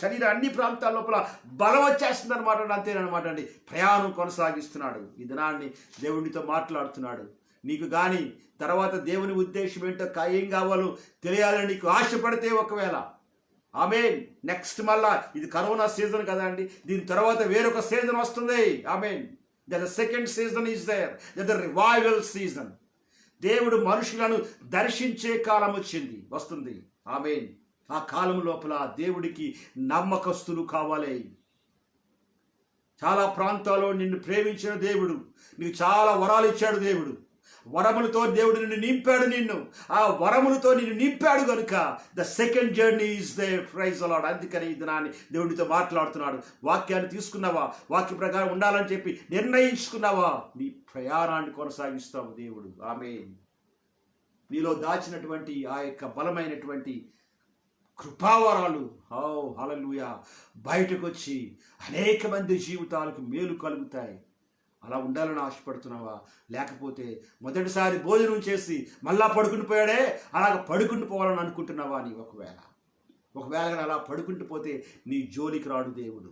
శరీర అన్ని ప్రాంతాల లోపల బలం వచ్చేస్తుంది అనమాట. అంతేనమాట అండి. ప్రయాణం కొనసాగిస్తున్నాడు. ఈ దినాన్ని దేవునితో మాట్లాడుతున్నాడు. నీకు కానీ తర్వాత దేవుని ఉద్దేశం ఏంటో ఏం కావాలో తెలియాలని నీకు ఆశపడితే ఒకవేళ ఆమేన్. నెక్స్ట్ మళ్ళా ఇది కరోనా సీజన్ కదా అండి, దీని తర్వాత వేరొక సీజన్ వస్తుంది. Amen. The second season is there, the revival season. దేవుడు మనుషులను దర్శించే కాలం వస్తుంది. ఆమేన్. ఆ కాలం లోపల దేవుడికి నమ్మకస్తులు కావాలి. చాలా ప్రాంతాల్లో నిన్ను ప్రేమించిన దేవుడు నీకు చాలా వరాలు ఇచ్చాడు. దేవుడు వరములతో దేవుడు నిన్ను నింపాడు. ఆ వరములతో నిన్ను నింపాడు కనుక the second journey is there. Praise the Lord. అందుకని ఈ దినాన్ని దేవుడితో మాట్లాడుతున్నాడు. వాక్యాన్ని తీసుకున్నావా, వాక్య ప్రకారం ఉండాలని చెప్పి నిర్ణయించుకున్నావా, నీ ప్రయాణాన్ని కొనసాగిస్తావు దేవుడు. ఆమేన్. నీలో దాచినటువంటి ఆ యొక్క బలమైనటువంటి కృపావరాలు హల్లెలూయా బయటకు వచ్చి అనేక మంది జీవితాలకు మేలు కలుగుతాయి. అలా ఉండాలని ఆశపడుతున్నావా? లేకపోతే మొదటిసారి భోజనం చేసి మళ్ళా పడుకుని పోయాడే అలాగ పడుకుని పోవాలని అనుకుంటున్నావా? నీ ఒకవేళ అలా పడుకుంటూ పోతే నీ జోలికి రాడు దేవుడు.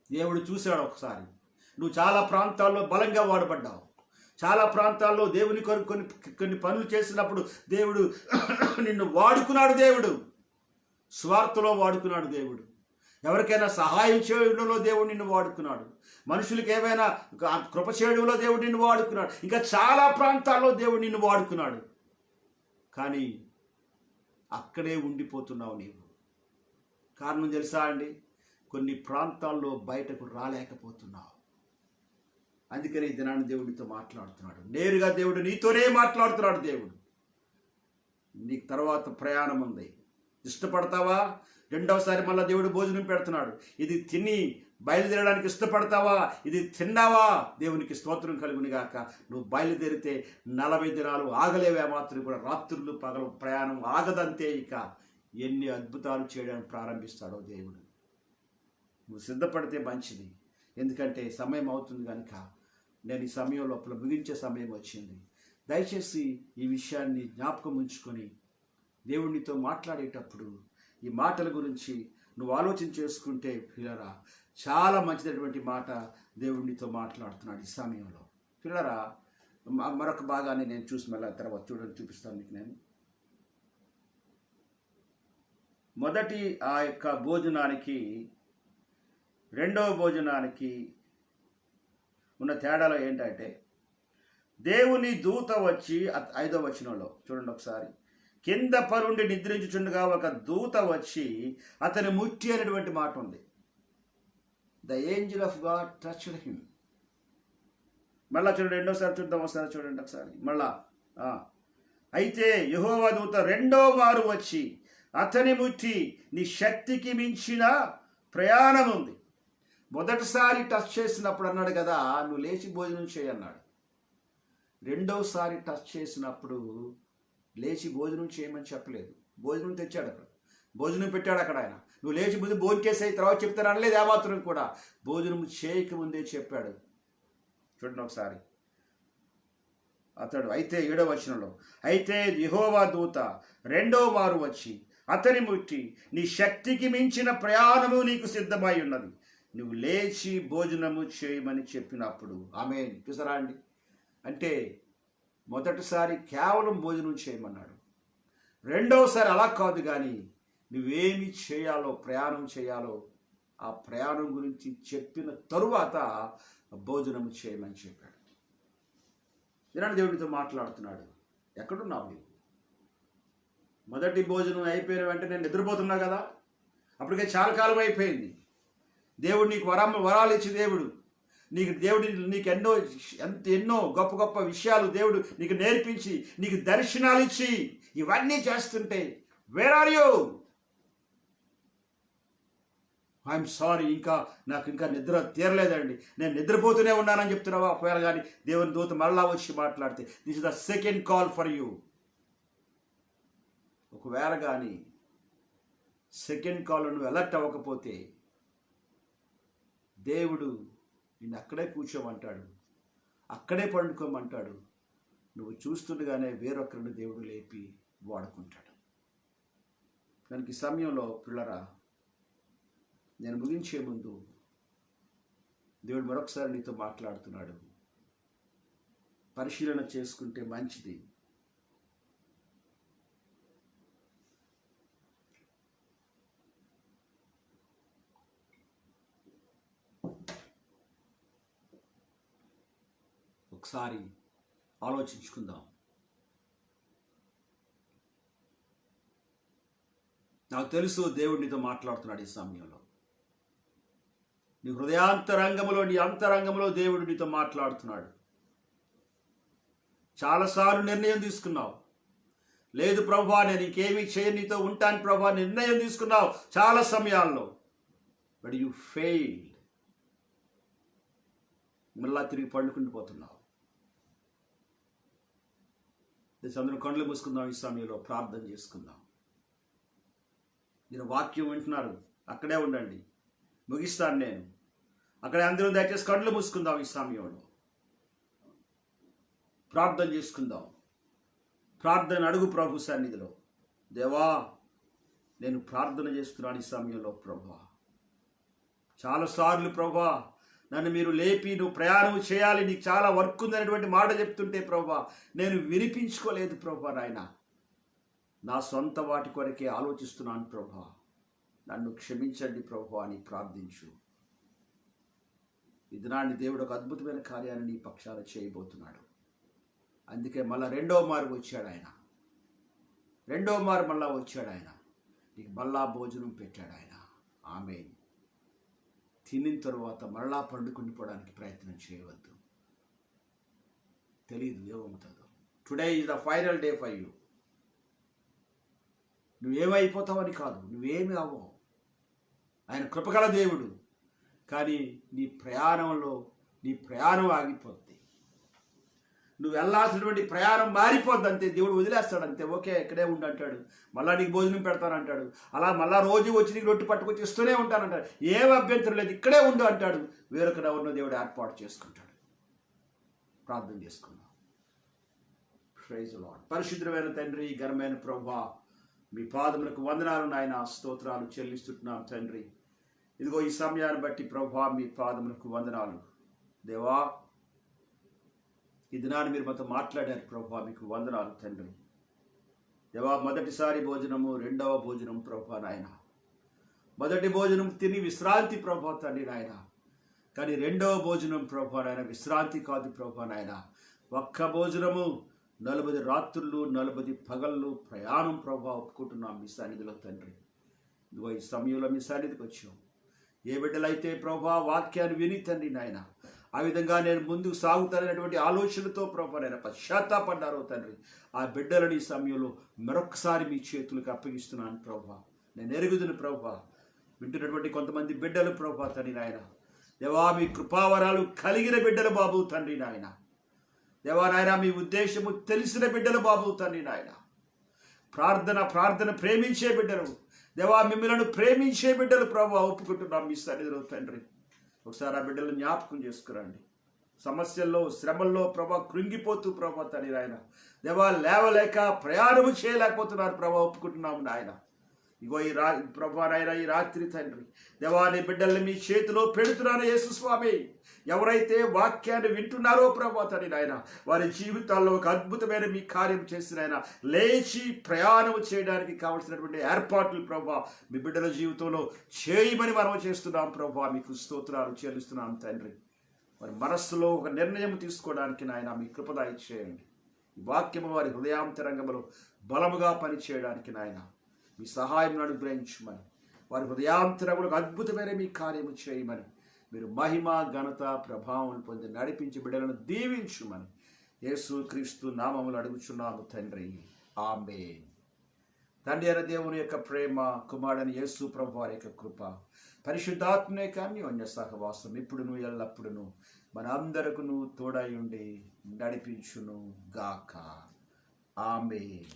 దేవుడు చూశాడు ఒకసారి. నువ్వు చాలా ప్రాంతాల్లో బలంగా వాడబడ్డావు. చాలా ప్రాంతాల్లో దేవుని కొరకు కొన్ని పనులు చేసినప్పుడు దేవుడు నిన్ను వాడుకున్నాడు. దేవుడు స్వార్థలో వాడుకున్నాడు. దేవుడు ఎవరికైనా సహాయం చేయడంలో దేవుడు నిన్ను వాడుకున్నాడు. మనుషులకు ఏమైనా కృప చేయడంలో దేవుడు నిన్ను వాడుకున్నాడు. ఇంకా చాలా ప్రాంతాల్లో దేవుడు నిన్ను వాడుకున్నాడు. కానీ అక్కడే ఉండిపోతున్నావు నీవు. కారణం తెలుసా అండి? కొన్ని ప్రాంతాల్లో బయటకు రాలేకపోతున్నావు. అందుకని ఈ దినాన్ని దేవుడితో మాట్లాడుతున్నాడు. నేరుగా దేవుడు నీతోనే మాట్లాడుతున్నాడు. దేవుడు నీకు తర్వాత ప్రయాణం ఉంది. ఇష్టపడతావా? రెండవసారి మళ్ళీ దేవుడు భోజనం పెడుతున్నాడు. ఇది తిని బయలుదేరడానికి ఇష్టపడతావా? ఇది తిన్నావా? దేవునికి స్తోత్రం కలుగును గాక. నువ్వు బయలుదేరితే 40 దినాలు ఆగలేవే మాత్రం కూడా. రాత్రులు పగలు ప్రయాణం ఆగదంతే. ఇక ఎన్ని అద్భుతాలు చేయడానికి ప్రారంభిస్తాడో దేవుడు. నువ్వు సిద్ధపడితే మంచిది. ఎందుకంటే సమయం అవుతుంది కనుక నేను ఈ సమయం లోపల ముగించే సమయం వచ్చింది. దయచేసి ఈ విషయాన్ని జ్ఞాపకం ఉంచుకొని దేవునితో మాట్లాడేటప్పుడు ఈ మాటల గురించి నువ్వు ఆలోచన చేసుకుంటే పిల్లరా, చాలా మంచిదైనటువంటి మాట దేవునితో మాట్లాడుతున్నాడు ఈ సమయంలో. పిల్లరా, మరొక భాగాన్ని నేను చూసి మళ్ళీ తర్వాత చూపిస్తాను మీకు. నేను మొదటి ఆ యొక్క భోజనానికి రెండవ భోజనానికి ఉన్న తేడాలో ఏంటంటే, దేవుని దూత వచ్చి 5వ వచనంలో చూడండి ఒకసారి. కింద పరుండి నిద్రించుచుండగా ఒక దూత వచ్చి అతని ముట్టి అనేటువంటి మాట ఉంది. The Angel of God touched him. మళ్ళా చూడండి, రెండోసారి చూద్దాం, ఒకసారి చూడండి ఒకసారి మళ్ళా. అయితే యెహోవా దూత రెండో మారు వచ్చి అతని ముట్టి, నీ శక్తికి మించిన ప్రయాణం ఉంది. మొదటిసారి టచ్ చేసినప్పుడు అన్నాడు కదా, నువ్వు లేచి భోజనం చేయన్నాడు. రెండోసారి టచ్ చేసినప్పుడు లేచి భోజనం చేయమని చెప్పలేదు. భోజనం తెచ్చాడు, అక్కడ భోజనం పెట్టాడు అక్కడ ఆయన. నువ్వు లేచి ముందు భోజనం చేసే తర్వాత చెప్తాను అనలేదు ఏమాత్రం కూడా. భోజనం చేయకముందే చెప్పాడు. చూడండి ఒకసారి అతడు. అయితే 7వ వచనంలో, అయితే యెహోవా దూత రెండో మారు వచ్చి అతని ముట్టి, నీ శక్తికి మించిన ప్రయాణము నీకు సిద్ధమై ఉన్నది, నువ్వు లేచి భోజనము చేయమని చెప్పినప్పుడు. ఆమేన్. చూసారా అండి? అంటే మొదటిసారి కేవలం భోజనం చేయమన్నాడు. రెండవసారి అలా కాదు, కానీ నువ్వేమి చేయాలో, ప్రయాణం చేయాలో ఆ ప్రయాణం గురించి చెప్పిన తరువాత భోజనం చేయమని చెప్పాడు. ఈనాడు దేవుడితో మాట్లాడుతున్నాడు. ఎక్కడున్నావు నీవు? మొదటి భోజనం అయిపోయిన వెంటనే నిద్రపోతున్నావు కదా, అప్పటికే చాలా కాలం అయిపోయింది. దేవుడు నీకు వరాలు ఇచ్చి దేవుడు నీకు ఎన్నో గొప్ప గొప్ప విషయాలు దేవుడు నీకు నేర్పించి నీకు దర్శనాలు ఇచ్చి ఇవన్నీ చేస్తుంటే where are you? I'm sorry, నాకు ఇంకా నిద్ర తీరలేదండి, నేను నిద్రపోతూనే ఉన్నానని చెప్తున్నావా? ఒకవేళ కానీ దేవుని దూత మళ్ళా వచ్చి మాట్లాడితే, this is the second call for you. ఒకవేళ కానీ సెకండ్ కాల్ నువ్వు అలర్ట్ అవ్వకపోతే దేవుడు నిన్ను అక్కడే కూర్చోమంటాడు, అక్కడే పండుకోమంటాడు. నువ్వు చూస్తుండగానే వేరొకరిని దేవుడు లేపి వాడుకుంటాడు. దానికి ఈ సమయంలో పిల్లరా, నేను ముగించే ముందు దేవుడు మరొకసారి నీతో మాట్లాడుతున్నాడు. పరిశీలన చేసుకుంటే మంచిది. ఒకసారి ఆలోచించుకుందాం. నాకు తెలుసు దేవుడు నీతో మాట్లాడుతున్నాడు ఈ సమయంలో. నీ హృదయాంతరంగంలో, నీ అంతరంగంలో దేవుడు నీతో మాట్లాడుతున్నాడు. చాలాసార్లు నిర్ణయం తీసుకున్నావు, లేదు ప్రభువా నేను ఇంకేమీ చేయను, నీతో ఉంటాను ప్రభువా, నిర్ణయం తీసుకున్నావు చాలా సమయాల్లో. But you failed. మళ్ళా తిరిగి పండుకుండిపోతున్నావు. అందరూ కళ్ళు మూసుకుందాం. ఈ సమయంలో ప్రార్థన చేసుకుందాం. మీరు వాక్యం వింటున్నారు, అక్కడే ఉండండి, ముగిస్తాను నేను. అక్కడే అందరూ దయచేసి కళ్ళు మూసుకుందాం. ఈ సమయంలో ప్రార్థన చేసుకుందాం. ప్రార్థన అడుగు ప్రభు సన్నిధిలో. దేవా, నేను ప్రార్థన చేస్తున్నాను ఈ సమయంలో ప్రభువా. చాలాసార్లు ప్రభువా నన్ను మీరు లేపి నువ్వు ప్రయాణం చేయాలి, నీకు చాలా వర్క్ ఉందనేటువంటి మాట చెప్తుంటే ప్రభువా నేను వినిపించుకోలేదు ప్రభువా. నాయన, నా సొంత వాటి కొరకే ఆలోచిస్తున్నాను ప్రభువా, నన్ను క్షమించండి ప్రభువా అని ప్రార్థించు. ఈ దినాన్ని దేవుడు ఒక అద్భుతమైన కార్యాన్ని నీ పక్షాన చేయబోతున్నాడు. అందుకే మళ్ళా రెండో మారు వచ్చాడు ఆయన. మళ్ళా వచ్చాడు ఆయన. నీకు మళ్ళా భోజనం పెట్టాడు ఆయన. ఆమేన్. తినిన తరువాత మరలా పండుకుండిపోవడానికి ప్రయత్నం చేయవద్దు. తెలీదు ఏమవుతుందో. Today is the final day for you. నువ్వేమైపోతావని కాదు, నువ్వేమి అవ్వవు. ఆయన కృపగల దేవుడు. కానీ నీ ప్రయాణం ఆగిపోద్ది. నువ్వు వెళ్ళాల్సినటువంటి ప్రయాణం మారిపోద్ది అంతే. దేవుడు వదిలేస్తాడు అంతే. ఓకే, ఇక్కడే ఉండు అంటాడు. మళ్ళా నీకు భోజనం పెడతానంటాడు. అలా మళ్ళా రోజు వచ్చి నీకు రొట్టె పట్టుకొచ్చి ఇస్తూనే ఉంటానంటాడు. ఏం అభ్యంతరం లేదు, ఇక్కడే ఉండు అంటాడు. వేరొకరు ఎవరినో దేవుడు ఏర్పాటు చేసుకుంటాడు. ప్రార్థన చేసుకుందాం. Praise the Lord. పరిశుద్ధమైన తండ్రి, ఘనమైన ప్రభువా, మీ పాదములకు వందనాలు నాయన, స్తోత్రాలు చెల్లిస్తున్నాం తండ్రి. ఇదిగో ఈ సమయాన్ని బట్టి ప్రభువా మీ పాదములకు వందనాలు. దేవా, ఈ దినాన్ని మీరు మాతో మాట్లాడారు ప్రభువా, మీకు వందనాలు తండ్రి. దేవా, మొదటిసారి భోజనము, రెండవ భోజనం ప్రభువా నాయన. మొదటి భోజనం తిని విశ్రాంతి ప్రభువా తండ్రి నాయన. కానీ రెండవ భోజనం ప్రభువా నాయన విశ్రాంతి కాదు ప్రభువా నాయన. ఒక్క భోజనము 40 రాత్రులు 40 పగళ్ళు ప్రయాణం ప్రభా ఒప్పుకుంటున్నాం మీ సన్నిధిలో తండ్రి. ఇదిగో ఈ సమయంలో మీ సన్నిధికి వచ్చాం. ఏ బిడ్డలైతే ప్రభా వాక్యాన్ని విని తండ్రి నాయన ఆ విధంగా నేను ముందుకు సాగుతాననేటువంటి ఆలోచనతో ప్రభా నేను పశ్చాత్తాపడ్డారో తండ్రి, ఆ బిడ్డలని ఈ సమయంలో మరొకసారి మీ చేతులకు అప్పగిస్తున్నాను ప్రభా. నేను ఎరుగుదును ప్రభా. వింటున్నటువంటి కొంతమంది బిడ్డలు ప్రభా తండ్రి నాయన, దేవా మీ కృపావరాలు కలిగిన బిడ్డలు బాబు తండ్రి నాయన, దేవా నాయన మీ ఉద్దేశము తెలిసిన బిడ్డలు బాబు తండ్రి నాయన, ప్రార్థన ప్రేమించే బిడ్డలు, దేవా మిమ్మల్ని ప్రేమించే బిడ్డలు ప్రభా ఒప్పుకుంటున్నాం మీ సన్నిధిలో తండ్రి. ఒకసారి ఆ బిడ్డలను జ్ఞాపకం చేసుకురండి. సమస్యల్లో శ్రమల్లో ప్రభా కృంగిపోతూ ప్రభా తండ్రి నాయన, దేవా లేవలేక ప్రయాణము చేయలేకపోతున్నారు ప్రభా ఒప్పుకుంటున్నాము నాయన. ఇగో ప్రభా నాయన ఈ రాత్రి తండ్రి దేవా నీ బిడ్డల్ని మీ చేతిలో పెడుతున్నాను యేసు స్వామి. ఎవరైతే వాక్యాన్ని వింటున్నారో ప్రభా తండ్రి నాయన వారి జీవితాల్లో ఒక అద్భుతమైన మీ కార్యం చేసిన ఆయన లేచి ప్రయాణం చేయడానికి కావలసినటువంటి ఏర్పాట్లు ప్రభా మీ బిడ్డల జీవితంలో చేయమని మనం చేస్తున్నాం ప్రభా. మీకు స్తోత్రాలు చెల్లిస్తున్నాం తండ్రి. వారి మనస్సులో ఒక నిర్ణయం తీసుకోవడానికి నాయన మీ కృపద ఇచ్చేయండి. ఈ వాక్యము వారి హృదయాంతరంగంలో బలముగా పనిచేయడానికి నాయన మీ సహాయం అనుగ్రహించమని, వారి హృదయాంతరములకు అద్భుతమైన మీ కార్యము చేయమని, మీరు మహిమ ఘనత ప్రభావం పొంది నడిపించి బిడ్డలను దీవించుమని యేసు క్రీస్తు నామములు అడుగుచున్నాము తండ్రి. ఆమేన్. తండ్రి అయిన దేవుని యొక్క ప్రేమ, కుమారుడైన యేసు ప్రభు వారి యొక్క కృప, పరిశుద్ధాత్మ యొక్క అన్యోన్య సహవాసం ఇప్పుడును ఎల్లప్పుడును మన అందరికీ తోడై ఉండి నడిపించును గాక. ఆమేన్.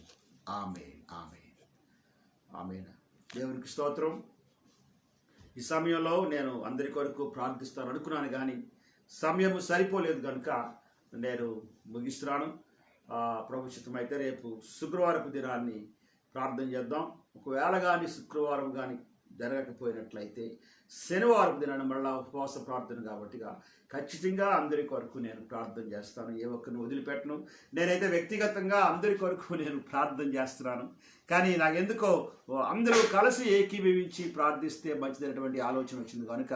ఆమేన్. ఆమేన్. ఆమేన్. దేవునికి స్తోత్రం. ఈ సమయంలో నేను అందరి కొరకు ప్రార్థిస్తాను అనుకున్నాను, కానీ సమయం సరిపోలేదు కనుక నేను ముగిస్తున్నాను. ప్రభు చిత్తమైతే రేపు శుక్రవారపు దినాన్ని ప్రార్థన చేద్దాం. ఒకవేళ కానీ శుక్రవారం కానీ జరగకపోయినట్లయితే శనివారం దినాన్ని మళ్ళా ఉపవాస ప్రార్థన కాబట్టి ఖచ్చితంగా అందరి కొరకు నేను ప్రార్థన చేస్తాను. ఏ ఒక్కరిని వదిలిపెట్టను. నేనైతే వ్యక్తిగతంగా అందరి కొరకు నేను ప్రార్థన చేస్తున్నాను, కానీ నాకు ఎందుకో అందరూ కలిసి ఏకీభవించి ప్రార్థిస్తే మంచిదైనటువంటి ఆలోచన వచ్చింది కనుక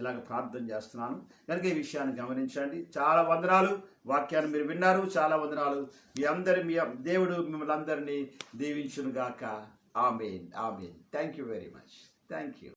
ఇలాగ ప్రార్థన చేస్తున్నాను. కనుక ఈ విషయాన్ని గమనించండి. చాలా వందనాలు. వాక్యాన్ని మీరు విన్నారు. చాలా వందనాలు. మీ దేవుడు మిమ్మల్ని అందరినీ దీవించును గాక. Amen. Amen. Thank you very much. Thank you.